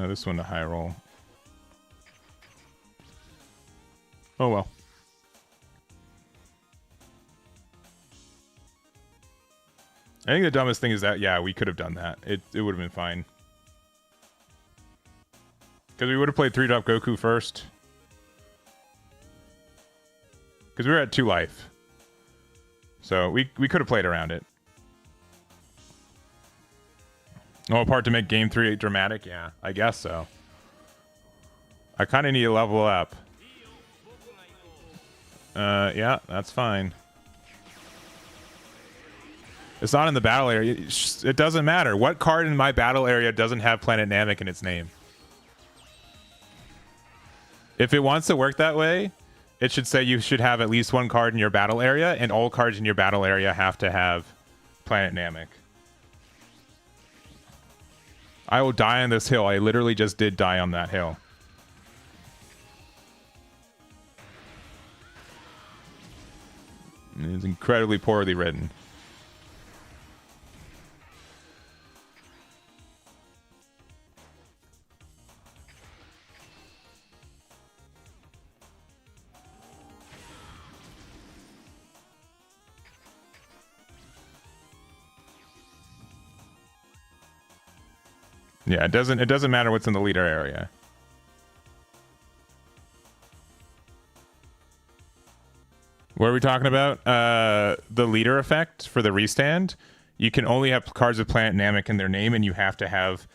This one to high roll. Oh well. I think the dumbest thing is that, yeah, we could have done that. It would have been fine. Because we would have played 3-drop Goku first. Because we were at 2 life. So we could have played around it. Oh, a part to make game 3 dramatic? Yeah, I guess so. I kind of need to level up. Yeah, that's fine. It's not in the battle area. It doesn't matter. What card in my battle area doesn't have Planet Namek in its name? If it wants to work that way, it should say you should have at least 1 card in your battle area, and all cards in your battle area have to have Planet Namek. I will die on this hill. I literally just did die on that hill. It's incredibly poorly written. Yeah, it doesn't matter what's in the leader area. What are we talking about? The leader effect for the restand. You can only have cards with Planet Namek in their name, and you have to have...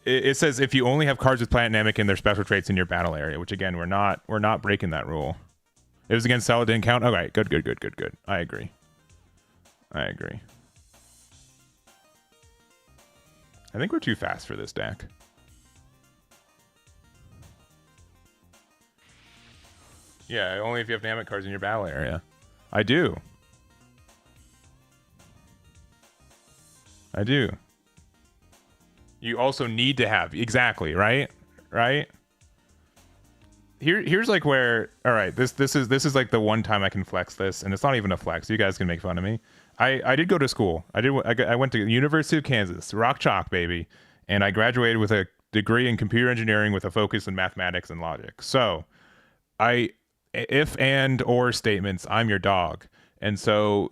It says if you only have cards with Planet Namek and their special traits in your battle area, which again, we're not breaking that rule. It was against Cell, didn't count? Okay, good. I agree. I think we're too fast for this deck. Yeah, only if you have Namek cards in your battle area. I do. I do. You also need to have exactly, right? Right? Here's like where all right, this is like the one time I can flex this, and it's not even a flex. You guys can make fun of me. I did go to school. I went to the University of Kansas, Rock Chalk, baby, and I graduated with a degree in computer engineering with a focus in mathematics and logic. So, if and or statements, I'm your dog. And so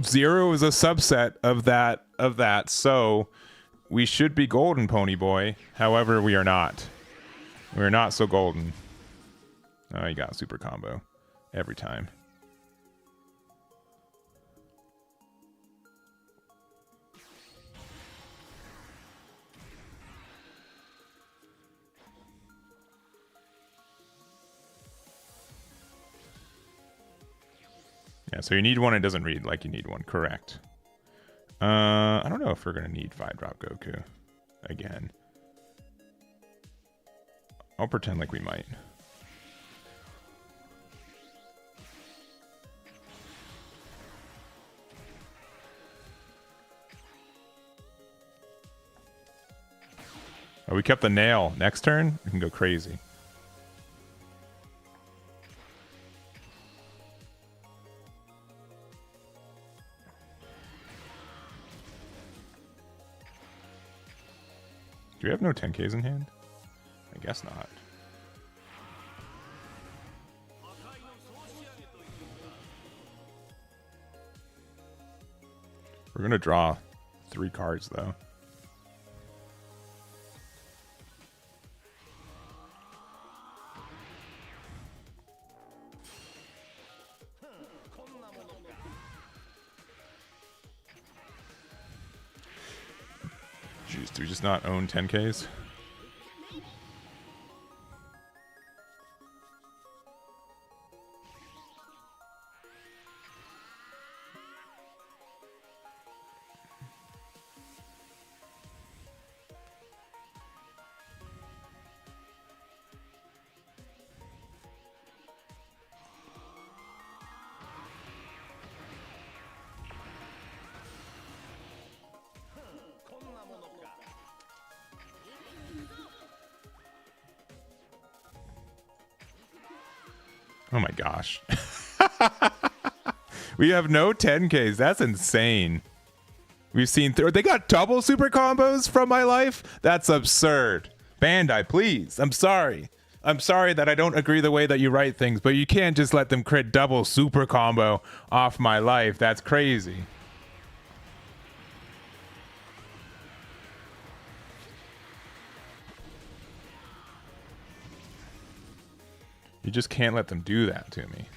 0 is a subset of that. So, we should be golden, Pony Boy. However, we are not. We're not so golden. Oh, you got a super combo every time. Yeah, so you need one. It doesn't read like you need one. Correct. I don't know if we're going to need 5-drop Goku again. I'll pretend like we might. Oh, we kept the nail. Next turn, we can go crazy. Do we have no 10Ks in hand? I guess not. We're gonna draw 3 cards though. Jeez, do we just not own 10Ks? Oh my gosh. We have no 10Ks. That's insane. We've seen they got double super combos from my life? That's absurd. Bandai, please. I'm sorry. I'm sorry that I don't agree the way that you write things, but you can't just let them crit double super combo off my life. That's crazy. You just can't let them do that to me.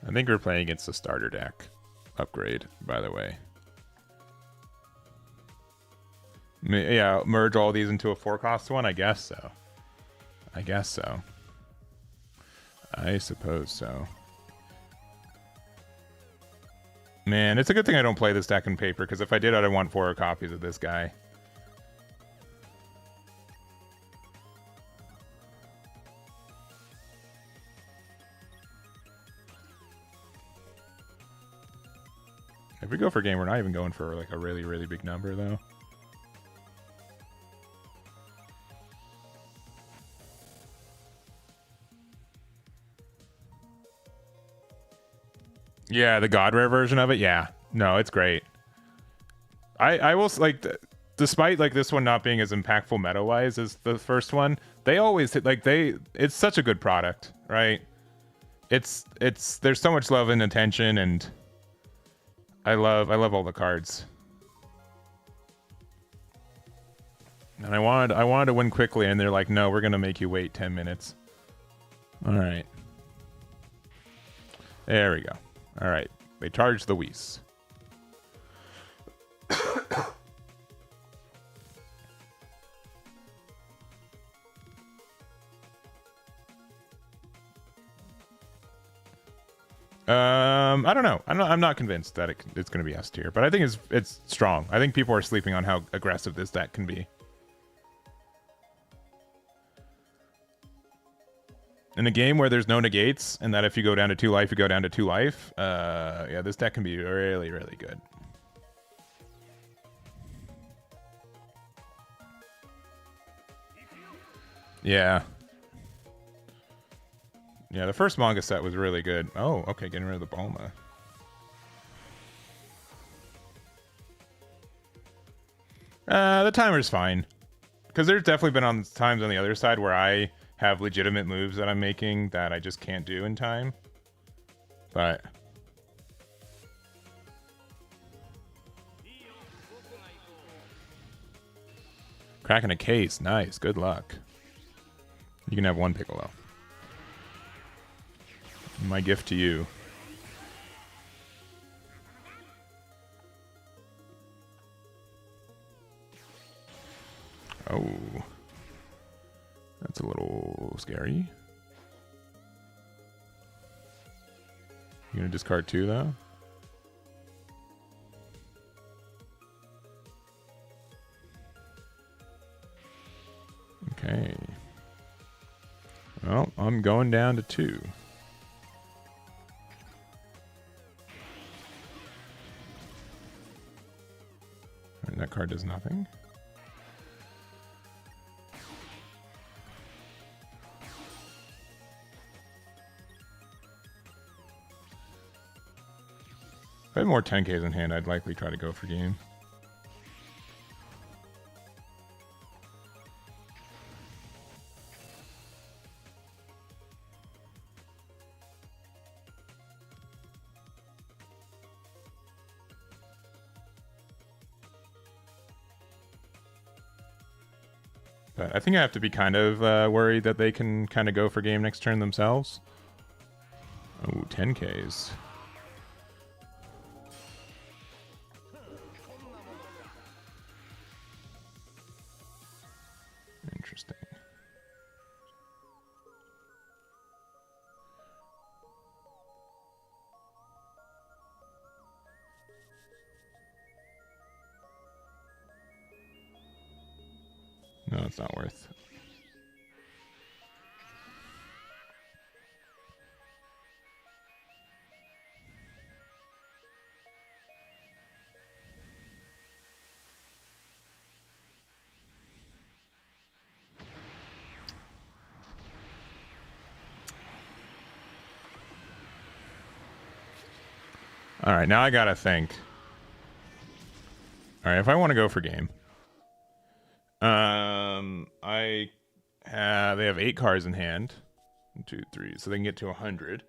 I think we're playing against the starter deck upgrade, by the way. Yeah, merge all these into a 4-cost one? I guess so. I guess so. I suppose so. Man, it's a good thing I don't play this deck in paper, because if I did, I'd want 4 copies of this guy. If we go for game, we're not even going for like a really, really big number, though. Yeah, the God Rare version of it. Yeah, no, it's great. I will like, despite like this one not being as impactful meta wise as the first one, they always hit like it's such a good product, right? It's there's so much love and attention, and I love all the cards. And I wanted to win quickly, and they're like, no, we're gonna make you wait 10 minutes. All right. There we go. All right. They charge the Whis. I don't know. I'm not convinced that it's going to be S tier, but I think it's strong. I think people are sleeping on how aggressive this deck can be. In a game where there's no negates, and that if you go down to 2 life, you go down to 2 life. Yeah, this deck can be really, really good. Yeah. Yeah, the first manga set was really good. Oh, okay, getting rid of the Bulma. The timer's fine. Because there's definitely been times on the other side where I have legitimate moves that I'm making that I just can't do in time. But... cracking a case. Nice. Good luck. You can have 1 Piccolo. My gift to you. Oh. That's a little scary. You gonna discard 2 though? Okay. Well, I'm going down to 2. And that card does nothing. If I had more 10Ks in hand, I'd likely try to go for game. But I think I have to be kind of worried that they can kind of go for game next turn themselves. Oh, 10Ks. Interesting. No, it's not worth. All right, now I gotta think. All right, if I want to go for game, they have 8 cards in hand. 1, 2, 3, so they can get to 100.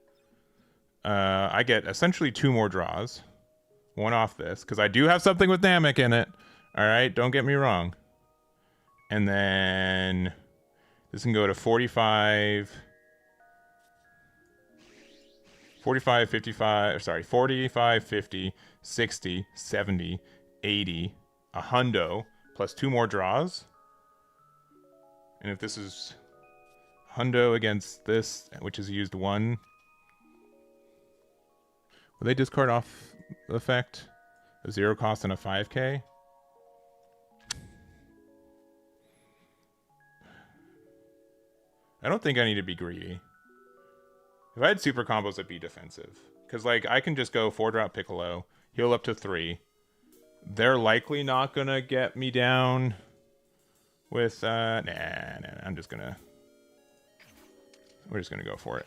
I get essentially 2 more draws. 1 off this, because I do have something with Namek in it. All right, don't get me wrong. And then this can go to 45, 55, sorry, 45, 50, 60, 70, 80, a hundo, plus 2 more draws. And if this is hundo against this, which is used 1, will they discard off the effect? A 0 cost and a 5K? I don't think I need to be greedy. If I had super combos, I'd be defensive. Because, like, I can just go 4-drop Piccolo, heal up to 3. They're likely not going to get me down with, nah, I'm just going to... We're just going to go for it.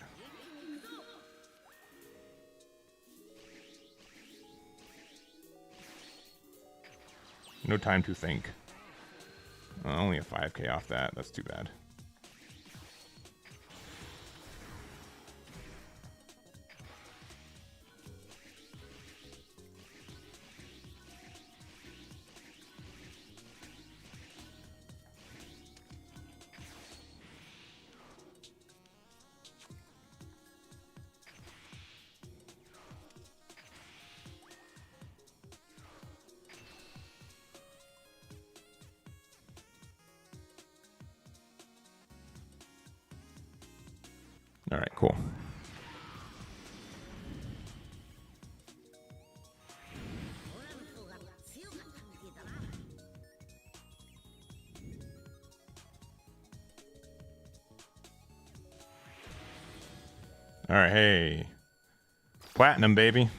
No time to think. Only a 5K off that. That's too bad. All right, cool. All right, hey. Platinum, baby.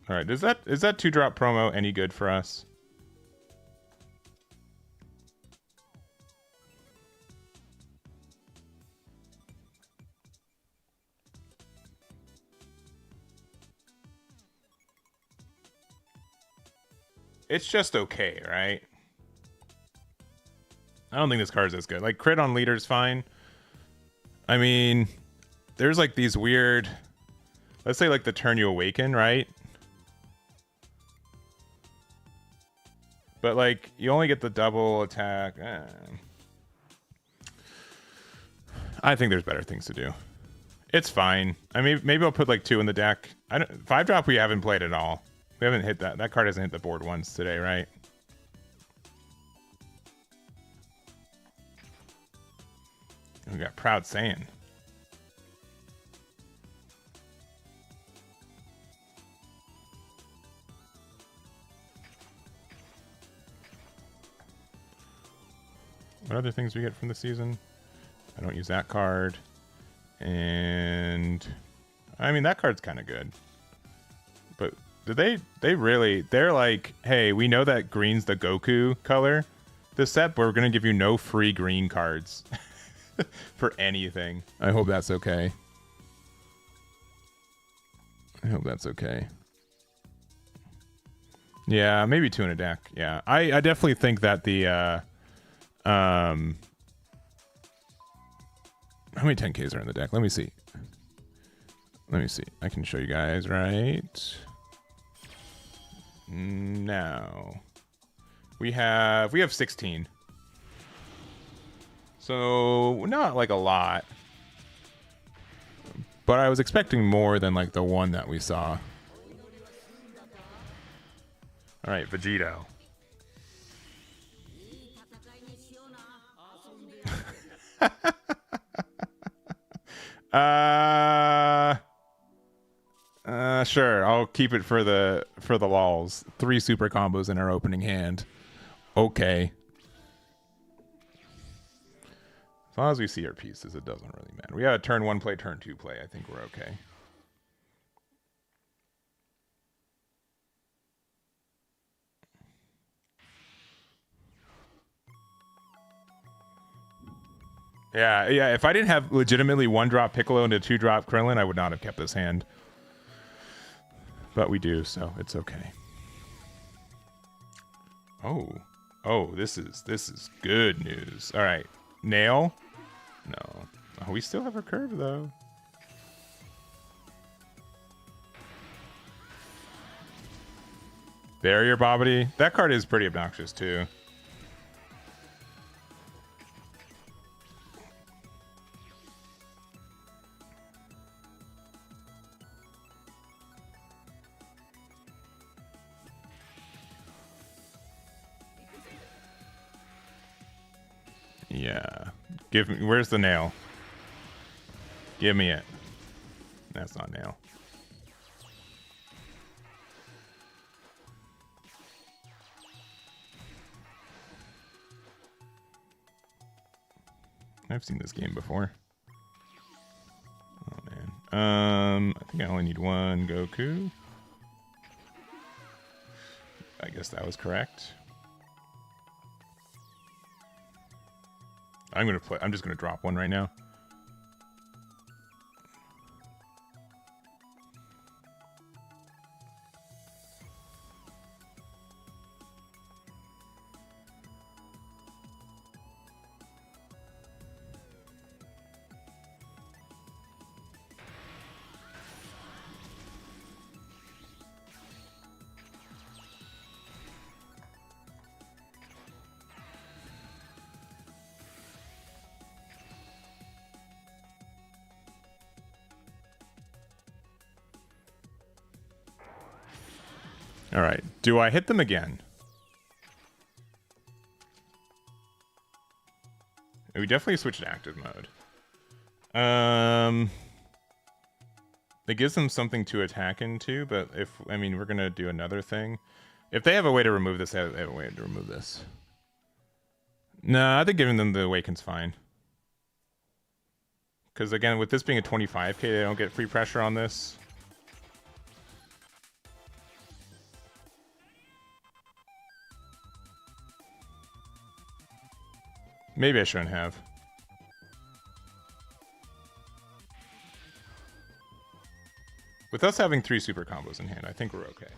All right, is that 2-drop promo any good for us? It's just okay, right? I don't think this card is as good. Like, crit on leader's fine. I mean, there's like these weird... Let's say like the turn you awaken, right? But like, you only get the double attack. I think there's better things to do. It's fine. I mean, maybe I'll put like 2 in the deck. 5-drop we haven't played at all. We haven't hit that. That card hasn't hit the board once today, right? We got Proud Saiyan. What other things we get from the season? I don't use that card. And I mean, that card's kind of good. But do they really, they're like, hey, we know that green's the Goku color this set, but we're going to give you no free green cards for anything. I hope that's okay. I hope that's okay. Yeah, maybe 2 in a deck. Yeah, I definitely think that the how many 10Ks are in the deck? Let me see. I can show you guys right now. We have 16. So not like a lot. But I was expecting more than like the one that we saw. All right, Vegito. Sure. I'll keep it for the lols. 3 super combos in our opening hand. Okay. As long as we see our pieces, it doesn't really matter. We got a turn 1 play, turn 2 play. I think we're okay. Yeah. If I didn't have legitimately 1-drop Piccolo and a 2-drop Krillin, I would not have kept this hand. But we do, so it's okay. Oh, this is good news. All right, Nail. No, oh, we still have a curve though. Barrier Bobbity. That card is pretty obnoxious too. Yeah. Give me. Where's the nail? Give me it. That's not nail. I've seen this game before. Oh man. I think I only need 1 Goku. I guess that was correct. I'm just gonna drop 1 right now. All right. Do I hit them again? We definitely switched to active mode. It gives them something to attack into, but we're gonna do another thing. If they have a way to remove this, they have a way to remove this. No, I think giving them the Awaken's fine. Because again, with this being a 25k, they don't get free pressure on this. Maybe I shouldn't have. With us having 3 super combos in hand, I think we're okay.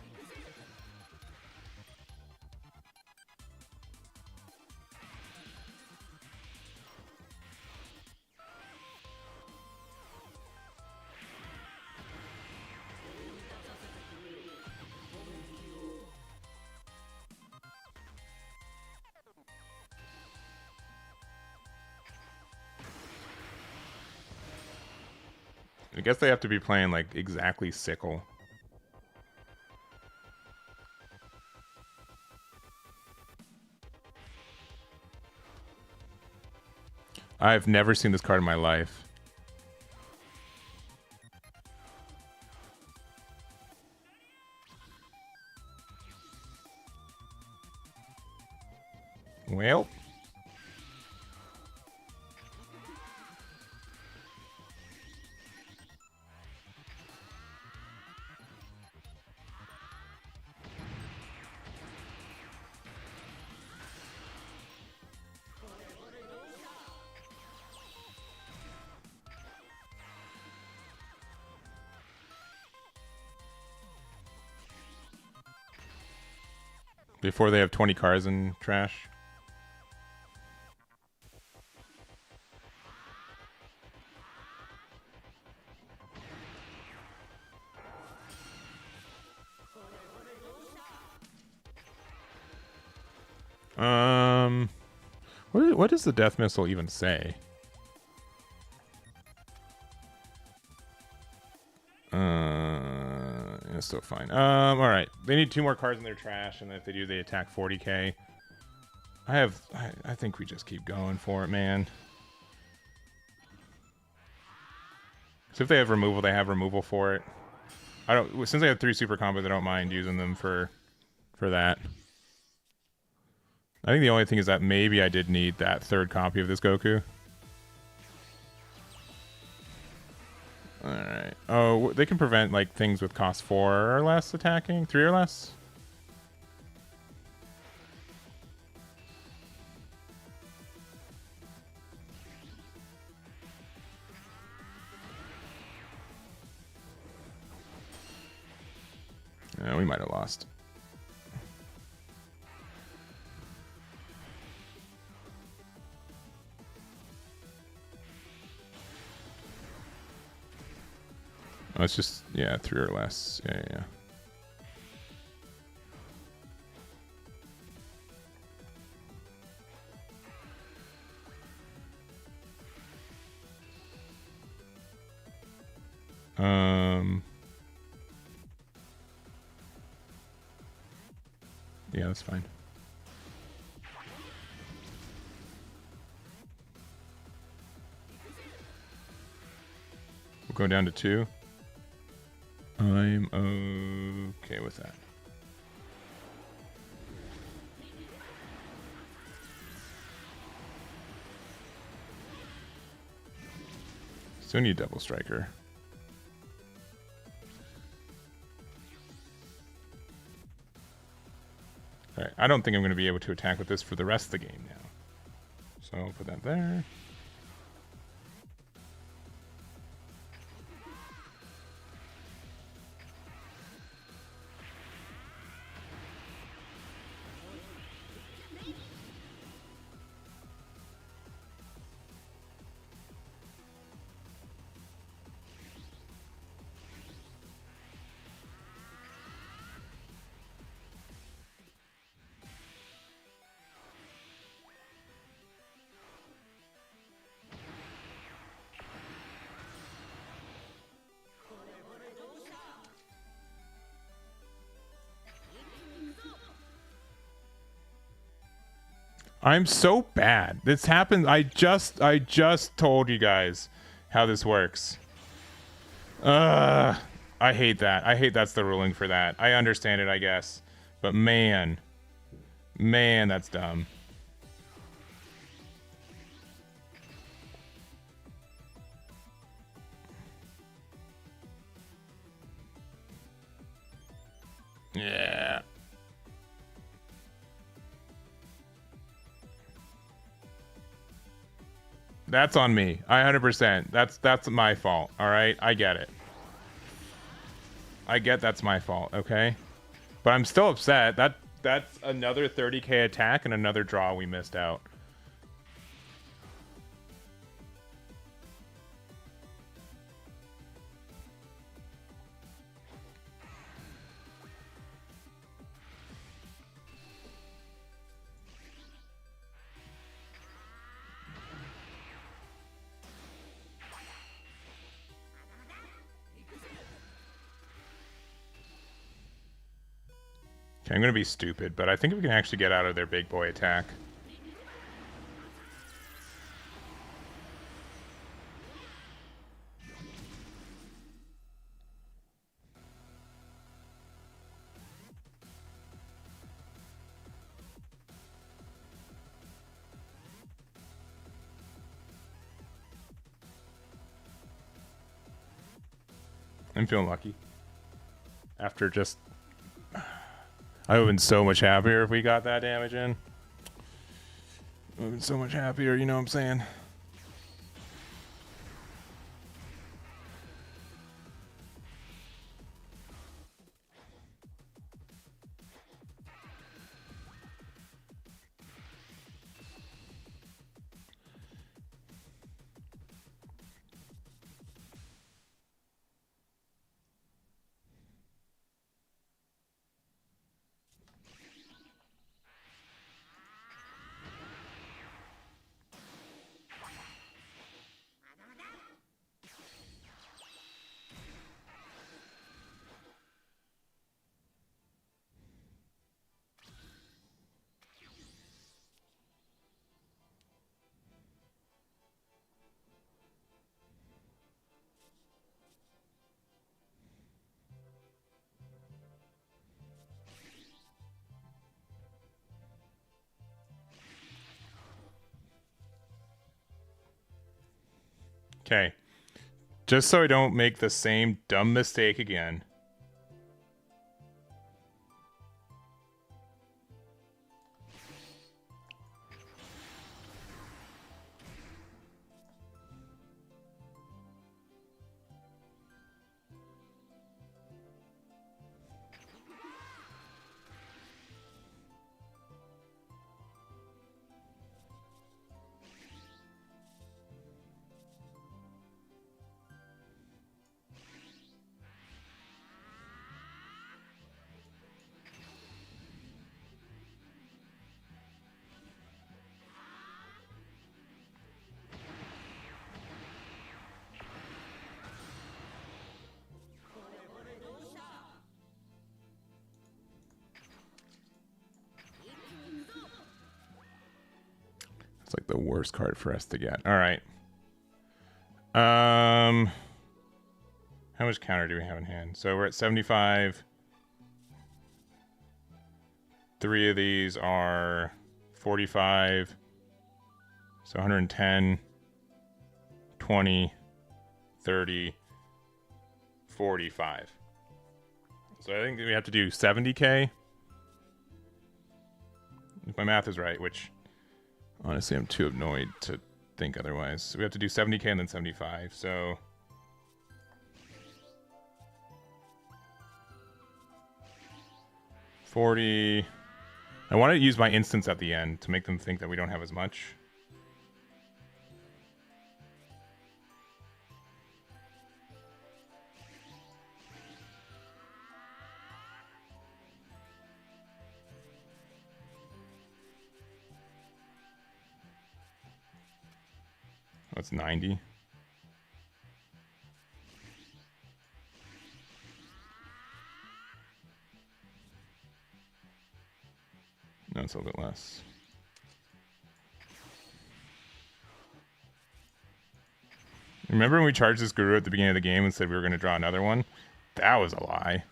I guess they have to be playing like exactly Sickle. I've never seen this card in my life. Well. Before they have 20 cars in trash. What does the death missile even say? It's still fine. All right. They need 2 more cards in their trash, and if they do, they attack 40k. I think we just keep going for it, man. So if they have removal, they have removal for it. Since they have 3 super combos, I don't mind using them for that. I think the only thing is that maybe I did need that 3rd copy of this Goku. Alright. Oh, they can prevent like things with cost 4 or less attacking? 3 or less? Yeah, we might have lost. Oh, it's just, yeah, 3 or less. Yeah. Yeah, that's fine. We'll go down to 2. I'm okay with that. Still need Double Striker. Alright, I don't think I'm going to be able to attack with this for the rest of the game now. So I'll put that there. I'm so bad. This happened. I just told you guys how this works. I hate that. I hate that's the ruling for that. I understand it, I guess. But man, that's dumb. Yeah. That's on me. 100%. That's my fault. All right? I get it. I get that's my fault, okay? But I'm still upset. That's another 30k attack and another draw we missed out. Okay, I'm gonna be stupid, but I think we can actually get out of their big boy attack. I'm feeling lucky. After just... I would have been so much happier if we got that damage in. I would have been so much happier, you know what I'm saying? Okay. Just so I don't make the same dumb mistake again. It's like the worst card for us to get. All right. How much counter do we have in hand? So we're at 75. 3 of these are 45. So 110, 20, 30, 45. So I think we have to do 70k. If my math is right, which honestly I'm too annoyed to think otherwise. So we have to do 70k and then 75. So 40. I want to use my instance at the end to make them think that we don't have as much. That's 90. No, it's a little bit less. Remember when we charged this guru at the beginning of the game and said we were going to draw another one? That was a lie.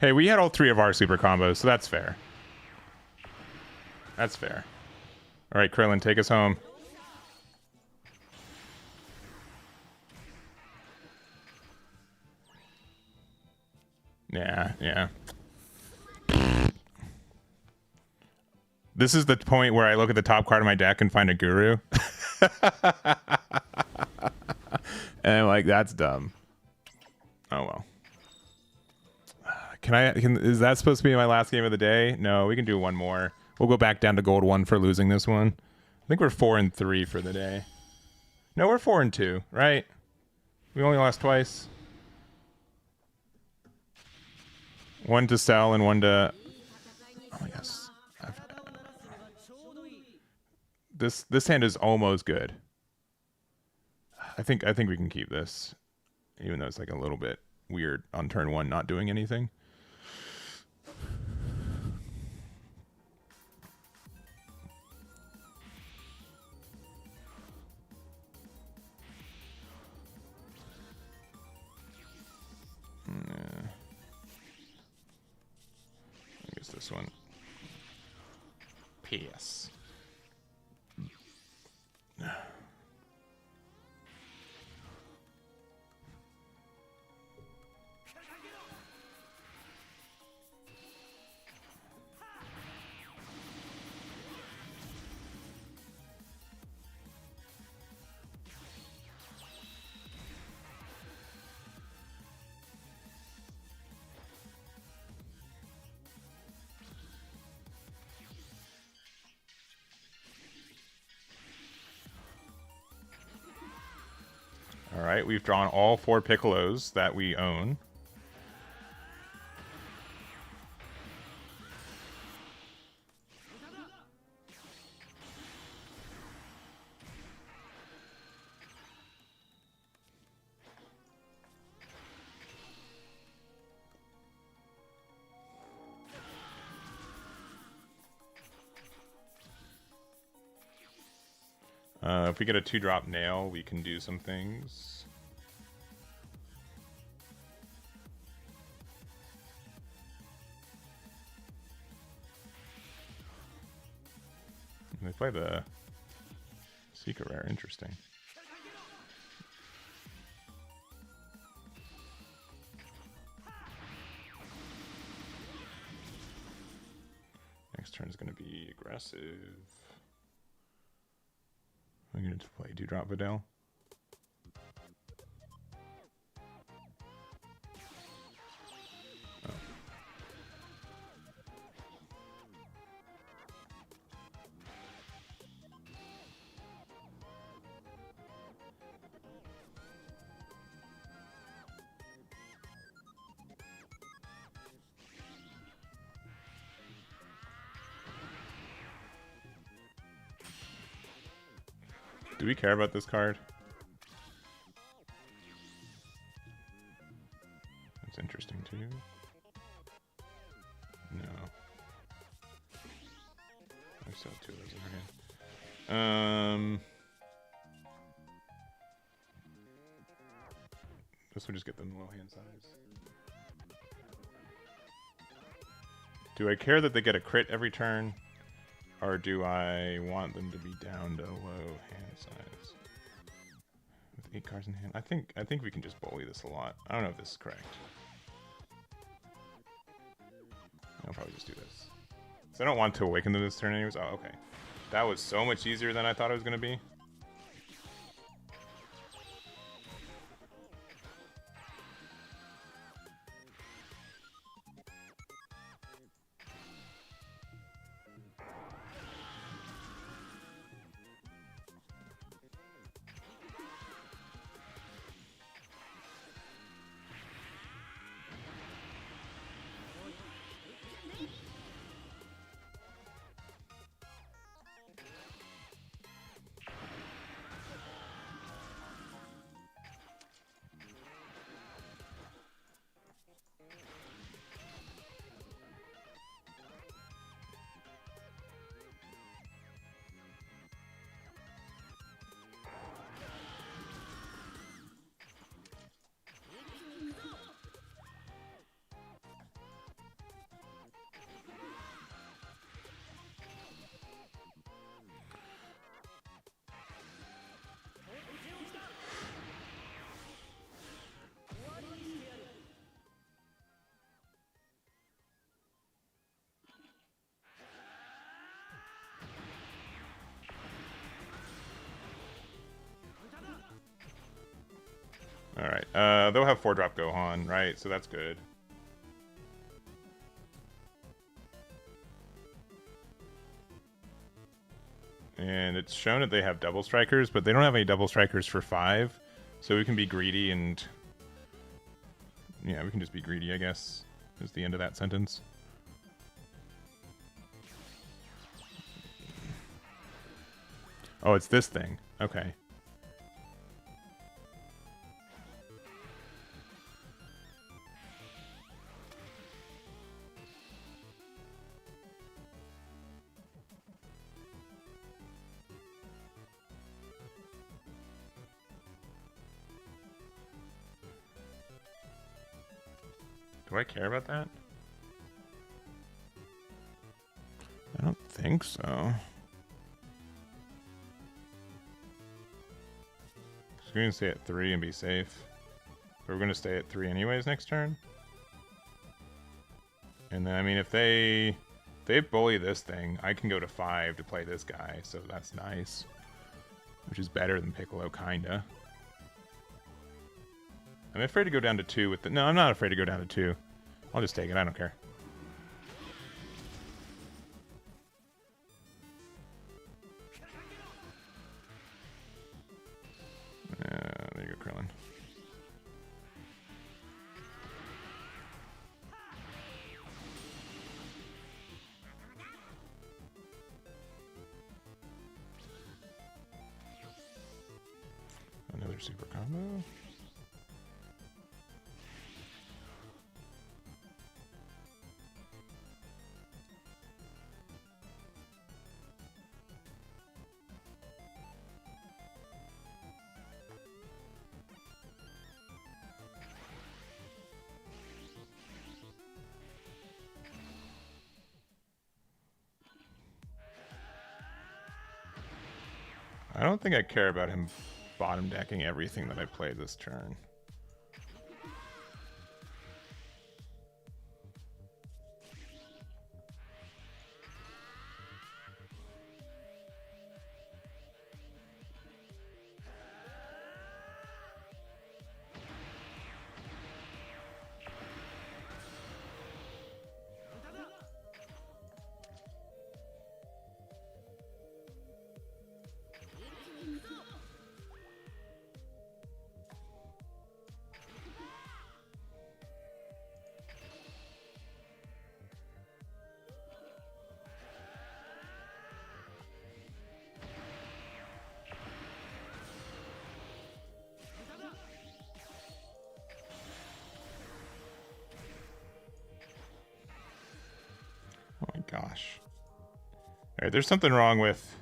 Hey, we had all 3 of our super combos, so that's fair. That's fair. All right, Krillin, take us home. Yeah. This is the point where I look at the top card of my deck and find a guru. And I'm like, that's dumb. Oh well. Is that supposed to be my last game of the day? No, we can do one more. We'll go back down to gold 1 for losing this one. I think we're 4-3 for the day. No, we're 4-2, right? We only lost twice. 1 to sell and 1 to... Oh my gosh. This hand is almost good. I think we can keep this. Even though it's like a little bit weird on turn 1 not doing anything. I guess this one. PS. All right, we've drawn all 4 Piccolos that we own. If we get a 2-drop nail, we can do some things. They play the Secret Rare. Interesting. Next turn is going to be aggressive. I'm going to play 2-drop Videl. Oh. Do we care about this card? That's interesting too. No. I still have 2 of those in our hand. This would just get them low hand size. Do I care that they get a crit every turn? Or do I want them to be down to low hand size? With 8 cards in hand? I think we can just bully this a lot. I don't know if this is correct. I'll probably just do this. So I don't want to awaken them this turn anyways. Oh, okay. That was so much easier than I thought it was going to be. Alright, they'll have 4-drop Gohan, right? So that's good. And it's shown that they have double strikers, but they don't have any double strikers for 5. So we can be greedy and... Yeah, we can just be greedy, I guess, is the end of that sentence. Oh, it's this thing. Okay. Do I care about that? I don't think so. So we're going to stay at 3 and be safe. But we're going to stay at 3 anyways next turn. And then, I mean, if they bully this thing, I can go to 5 to play this guy, so that's nice. Which is better than Piccolo, kinda. I'm afraid to go down to 2 with the... No, I'm not afraid to go down to 2. I'll just take it, I don't care. There you go, Krillin. Another super combo. I don't think I care about him bottom decking everything that I play this turn. Oh my gosh. Alright, there's something wrong with...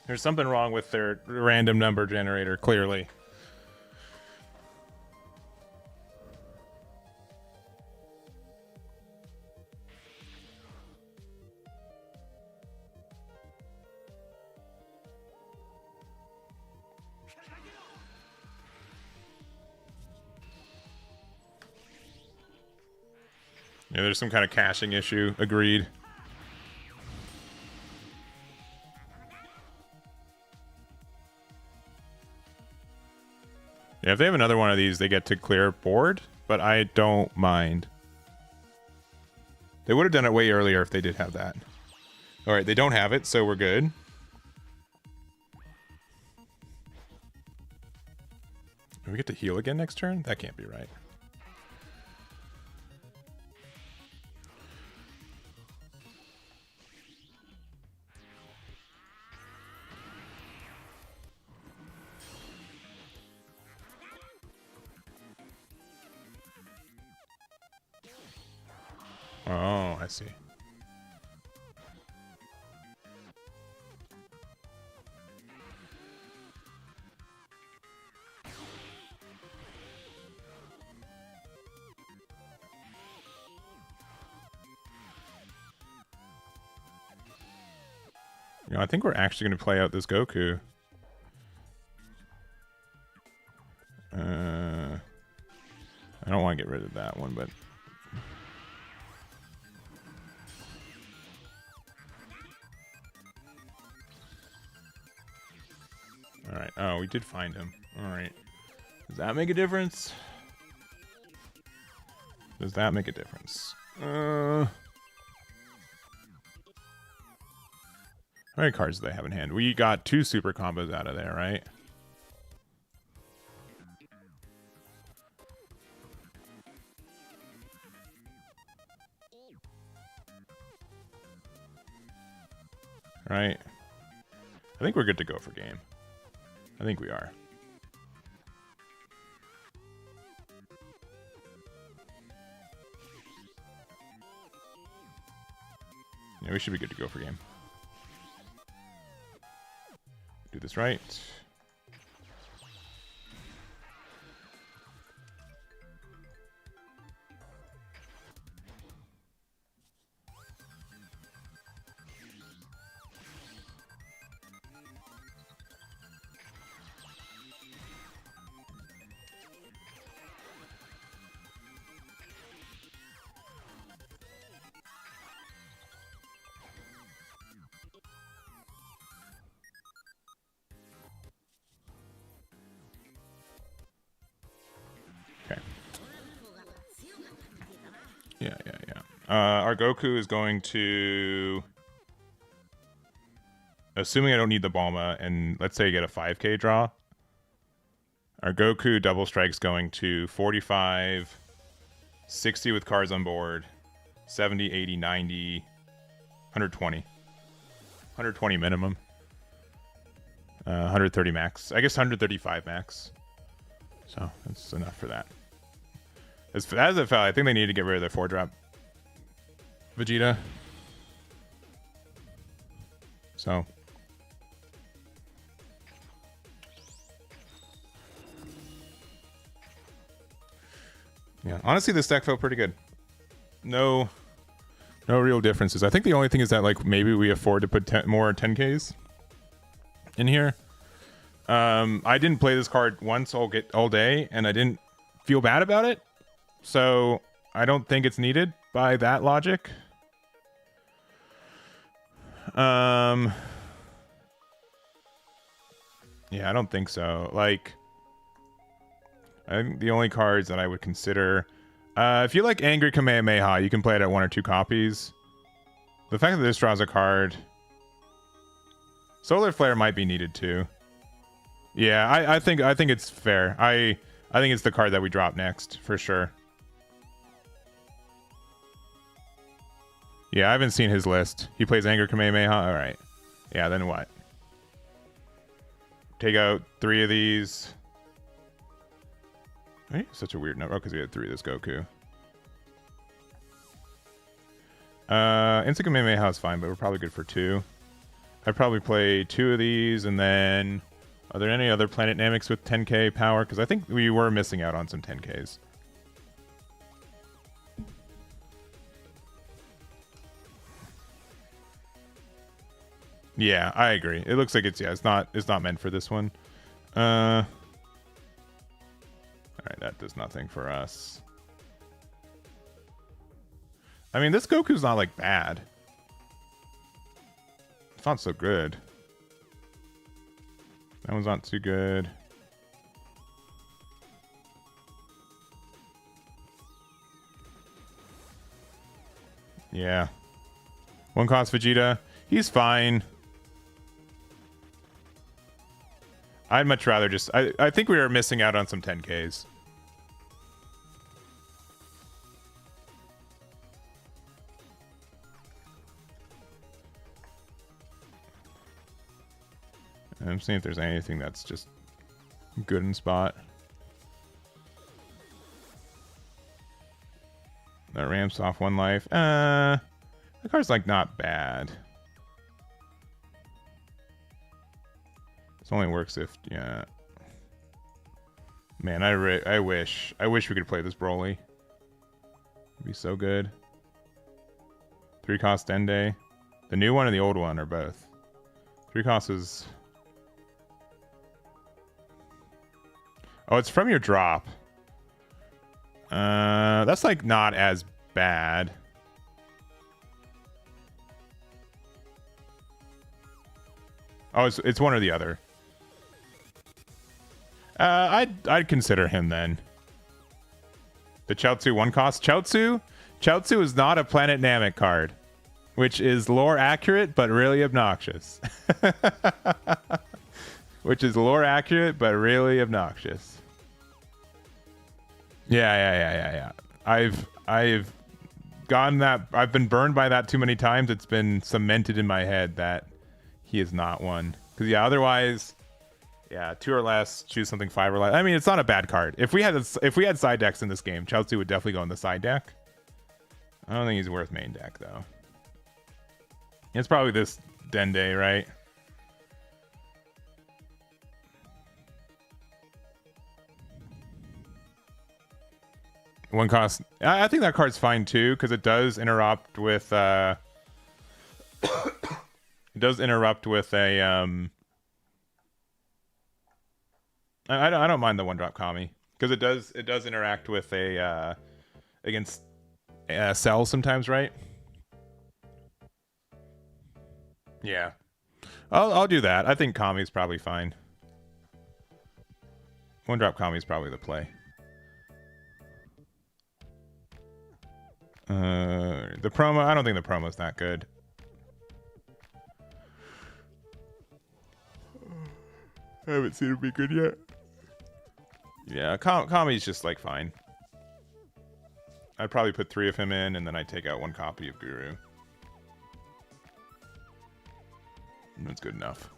There's something wrong with their random number generator, clearly. Yeah, there's some kind of caching issue. Agreed. Yeah, if they have another one of these, they get to clear board, but I don't mind. They would have done it way earlier if they did have that. Alright, they don't have it, so we're good. Do we get to heal again next turn? That can't be right. Oh, I see. You know, I think we're actually going to play out this Goku. I don't want to get rid of that one, but... Alright. Oh, we did find him. Alright. Does that make a difference? Does that make a difference? How many cards do they have in hand? We got 2 super combos out of there, right? Right. I think we're good to go for game. I think we are. Yeah, we should be good to go for game. Do this right. Our Goku is going to... Assuming I don't need the Bulma, and let's say I get a 5k draw. Our Goku double strike's going to 45, 60 with cards on board, 70, 80, 90, 120. 120 minimum. 130 max. I guess 135 max. So that's enough for that. As it felt, I think they need to get rid of their 4-drop Vegeta. So. Yeah, honestly, this deck felt pretty good. No real differences. I think the only thing is that, like, maybe we afford to put more 10Ks in here. I didn't play this card once all day, and I didn't feel bad about it. So I don't think it's needed by that logic. Yeah, I don't think so. Like, I think the only cards that I would consider, if you like Angry Kamehameha, you can play it at 1 or 2 copies. The fact that this draws a card, Solar Flare might be needed too. Yeah, I think it's fair. I think it's the card that we drop next for sure. Yeah, I haven't seen his list. He plays Anger Kamehameha. All right. Yeah, then what? Take out 3 of these. Hey, such a weird number. Oh, because we had 3 of this Goku. Instant Kamehameha is fine, but we're probably good for 2. I'd probably play 2 of these, and then... Are there any other Planet Namex with 10k power? Because I think we were missing out on some 10ks. Yeah, I agree. It looks like it's not meant for this one. All right, that does nothing for us. I mean, this Goku's not like bad. It's not so good. That one's not too good. Yeah. 1 cost Vegeta. He's fine. I'd much rather just... I think we were missing out on some 10Ks. I'm seeing if there's anything that's just good in spot. That ramps off 1 life. The card's like not bad. This only works if, yeah. Man, I wish we could play this Broly. It'd be so good. 3 cost Dende. The new one and the old one are both. 3 costs is... Oh, it's from your drop. That's like not as bad. Oh, it's one or the other. I'd consider him then. The Chaozu 1 cost. Chaozu is not a Planet Namek card, which is lore accurate but really obnoxious. Which is lore accurate but really obnoxious. Yeah. I've gotten that. I've been burned by that too many times. It's been cemented in my head that he is not one. Because yeah, otherwise, yeah, 2 or less, choose something 5 or less. I mean, it's not a bad card. If we had side decks in this game, Chaozu would definitely go in the side deck. I don't think he's worth main deck though. It's probably this Dende, right? One cost. I think that card's fine too, because it does interrupt with it does interrupt with a I don't mind the 1-drop Kami, because it does interact with a against Cell sometimes, right? Yeah. I'll do that. I think Kami's probably fine. 1-drop Kami's probably the play. The promo, I don't think the promo's that good. I haven't seen it be good yet. Yeah, Kami's just like fine. I'd probably put 3 of him in, and then I'd take out 1 copy of Guru. That's good enough.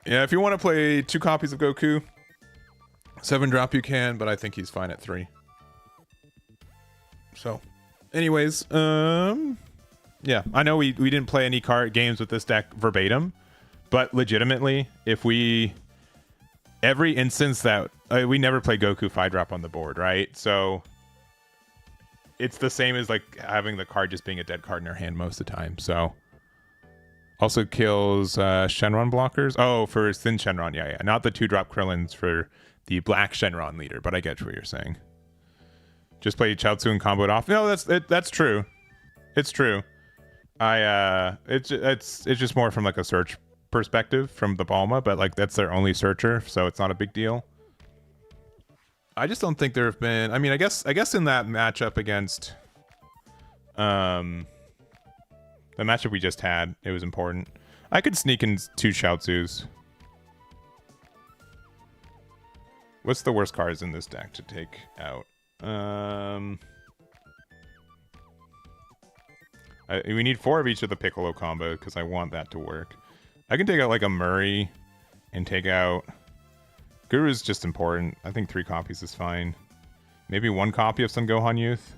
Yeah, if you want to play 2 copies of Goku, 7-drop you can, but I think he's fine at 3. So, anyways, yeah, I know we didn't play any card games with this deck verbatim, but legitimately, if every instance that we never play Goku 5-drop on the board, right? So it's the same as like having the card just being a dead card in your hand most of the time. So also kills Shenron blockers. Oh, for thin Shenron, yeah, not the 2-drop Krillins for the black Shenron leader, but I get what you're saying. Just play Chaozu and combo it off. No, that's true. It's true. It's just more from like a search perspective from the Bulma, but like that's their only searcher, so it's not a big deal. I just don't think there have been. I mean, I guess in that matchup against the matchup we just had, it was important. I could sneak in 2 Chaozus. What's the worst cards in this deck to take out? We need 4 of each of the Piccolo combo because I want that to work. I can take out like a Murray and take out... Guru is just important. I think 3 copies is fine. Maybe 1 copy of Son Gohan Youth.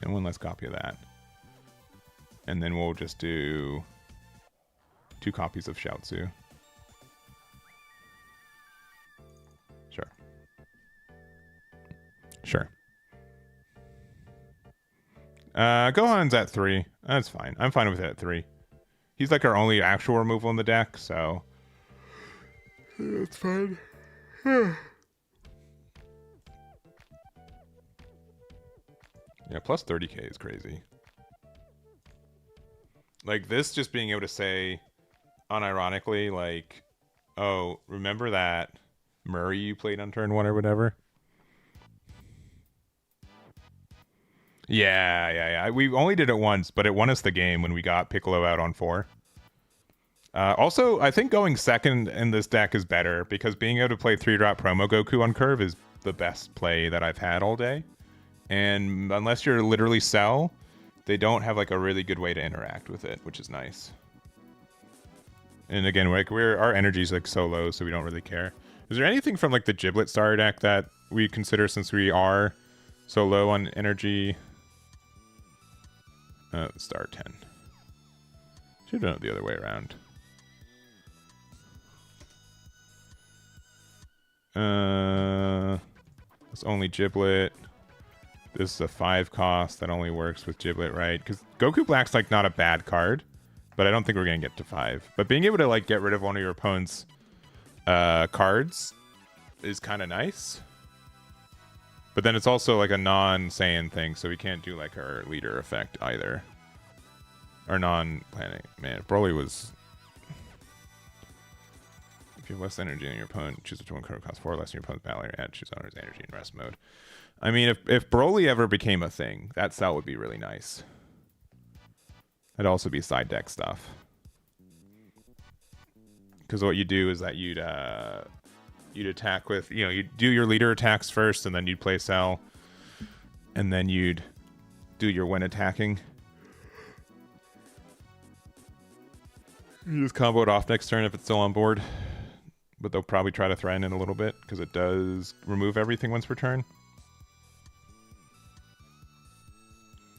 And 1 less copy of that. And then we'll just do 2 copies of Chaozu. Sure. Gohan's at 3. That's fine. I'm fine with it at 3. He's like our only actual removal in the deck, so that's fine. Yeah, plus 30k is crazy. Like this just being able to say unironically, like, oh, remember that Murray you played on turn 1 or whatever? Yeah. We only did it once, but it won us the game when we got Piccolo out on 4. Also, I think going second in this deck is better because being able to play 3-drop promo Goku on curve is the best play that I've had all day. And unless you're literally Cell, they don't have like a really good way to interact with it, which is nice. And again, like our energy's like so low, so we don't really care. Is there anything from like the Giblet Star deck that we consider since we are so low on energy? Star 10. Should have done it the other way around. It's only Giblet. This is a 5 cost that only works with Giblet, right? Because Goku Black's like not a bad card. but I don't think we're gonna get to 5. But being able to like get rid of one of your opponent's cards is kind of nice. But then it's also like a non-Saiyan thing, so we can't do like our leader effect either. Or non-planning. Man, Broly was... If you have less energy than your opponent, choose which one card costs 4 less than your opponent's battle area, add choose owner's energy in rest mode. I mean, if Broly ever became a thing, that cell would be really nice. It'd also be side deck stuff. Because what you do is that you'd attack with, you know, you'd do your leader attacks first, and then you'd play Cell, and then you'd do your when attacking. You just combo it off next turn if it's still on board. But they'll probably try to threaten it a little bit, because it does remove everything once per turn.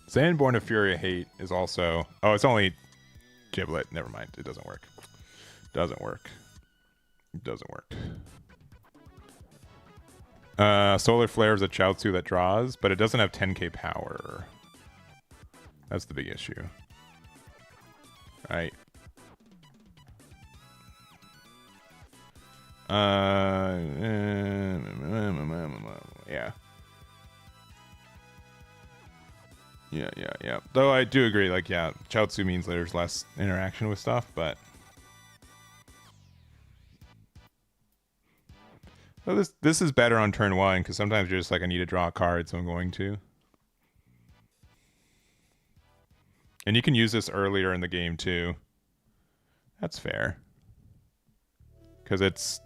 Saiyan Born of Fury Hate is also... Oh, it's only Giblet. Never mind. It doesn't work. Doesn't work. Doesn't work. Solar Flare is a Chaozu that draws, but it doesn't have 10k power. That's the big issue. Right. Yeah. Yeah. Though I do agree, like, yeah, Chaozu means there's less interaction with stuff, but... So this is better on turn 1, because sometimes you're just like, I need to draw a card, so I'm going to. And you can use this earlier in the game, too. That's fair. Because it's...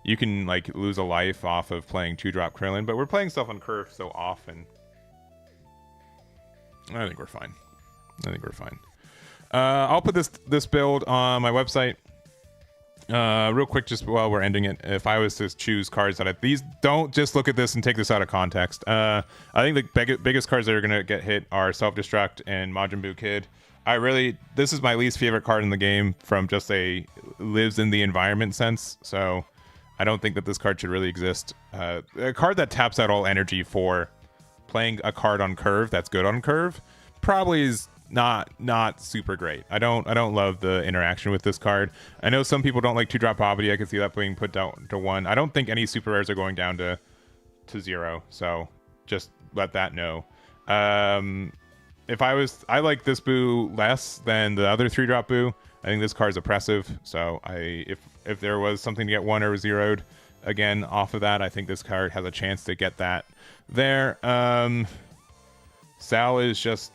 You can, like, lose a life off of playing 2-drop Krillin, but we're playing stuff on Curve so often. I think we're fine. I'll put this build on my website. Real quick, just while we're ending it, if I was to choose cards that these don't just look at this and take this out of context. I think the biggest cards that are going to get hit are Self-Destruct and Majin Buu Kid. This is my least favorite card in the game from just a lives in the environment sense. So I don't think that this card should really exist. A card that taps out all energy for playing a card on Curve that's good on Curve probably is not super great. I don't love the interaction with this card. I know some people don't like 2-drop Poverty. I can see that being put down to 1. I don't think any super rares are going down to 0, so just let that know. I like this Boo less than the other 3-drop Boo. I think this card's oppressive, so if there was something to get 1 or 0'd again off of that, I think this card has a chance to get that there. Sal is just...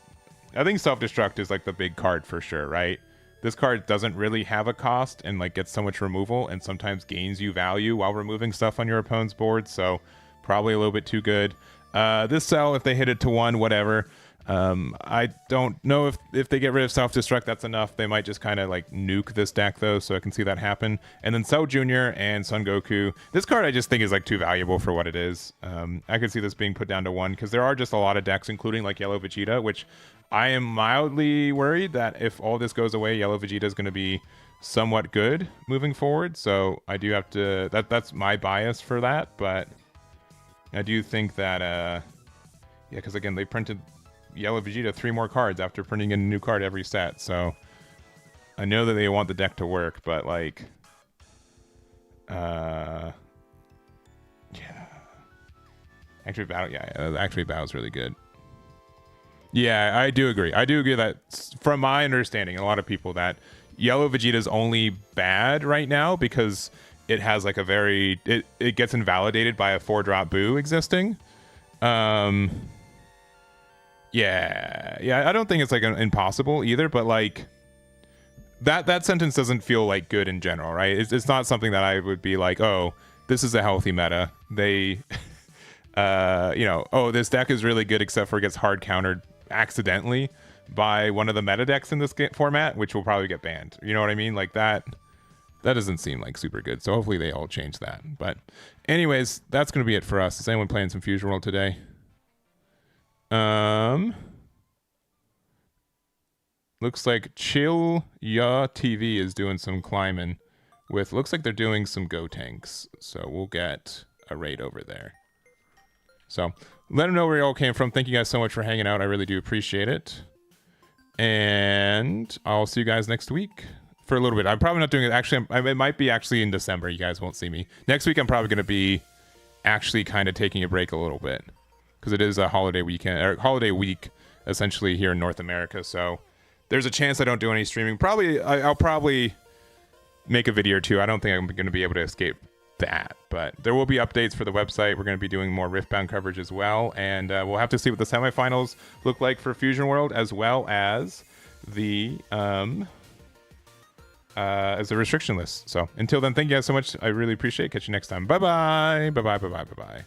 I think Self-Destruct is like the big card for sure, right? This card doesn't really have a cost and like gets so much removal and sometimes gains you value while removing stuff on your opponent's board, so probably a little bit too good. This Cell, if they hit it to 1, whatever. I don't know if they get rid of Self-Destruct, that's enough. They might just kind of like nuke this deck though, so I can see that happen. And then Cell Jr. and Son Goku. This card I just think is like too valuable for what it is. I could see this being put down to 1 because there are just a lot of decks, including like Yellow Vegeta, which I am mildly worried that if all this goes away, Yellow Vegeta is going to be somewhat good moving forward. So I do have to... That's my bias for that, but I do think that... yeah, because again, they printed Yellow Vegeta 3 more cards after printing in a new card every set. So I know that they want the deck to work, but like... yeah. Actually, Battle is really good. Yeah, I do agree. I do agree that, from my understanding, a lot of people, that Yellow Vegeta is only bad right now because it has like a very... It gets invalidated by a 4-drop Boo existing. Yeah, I don't think it's like impossible either, but like that sentence doesn't feel like good in general, right? It's not something that I would be like, oh, this is a healthy meta. They, oh, this deck is really good except for it gets hard countered accidentally by one of the meta decks in this format, which will probably get banned. You know what I mean? Like that doesn't seem like super good. So hopefully they all change that. But anyways, that's going to be it for us. Is anyone playing some Fusion World today? Looks like Chill Ya TV is doing some climbing with, looks like they're doing some Go tanks. So we'll get a raid over there. So let them know where you all came from. Thank you guys so much for hanging out. I really do appreciate it. And I'll see you guys next week for a little bit. I'm probably not doing it. Actually, it might be actually in December. You guys won't see me. Next week, I'm probably going to be actually kind of taking a break a little bit because it is a holiday weekend or holiday week essentially here in North America. So there's a chance I don't do any streaming. I'll probably make a video or two. I don't think I'm going to be able to escape that, but there will be updates for the website. We're going to be doing more Riftbound coverage as well, and we'll have to see what the semifinals look like for Fusion World, as well as the restriction list. So until then, thank you guys so much. I really appreciate it. Catch you next time. Bye bye. Bye bye. Bye bye. Bye bye.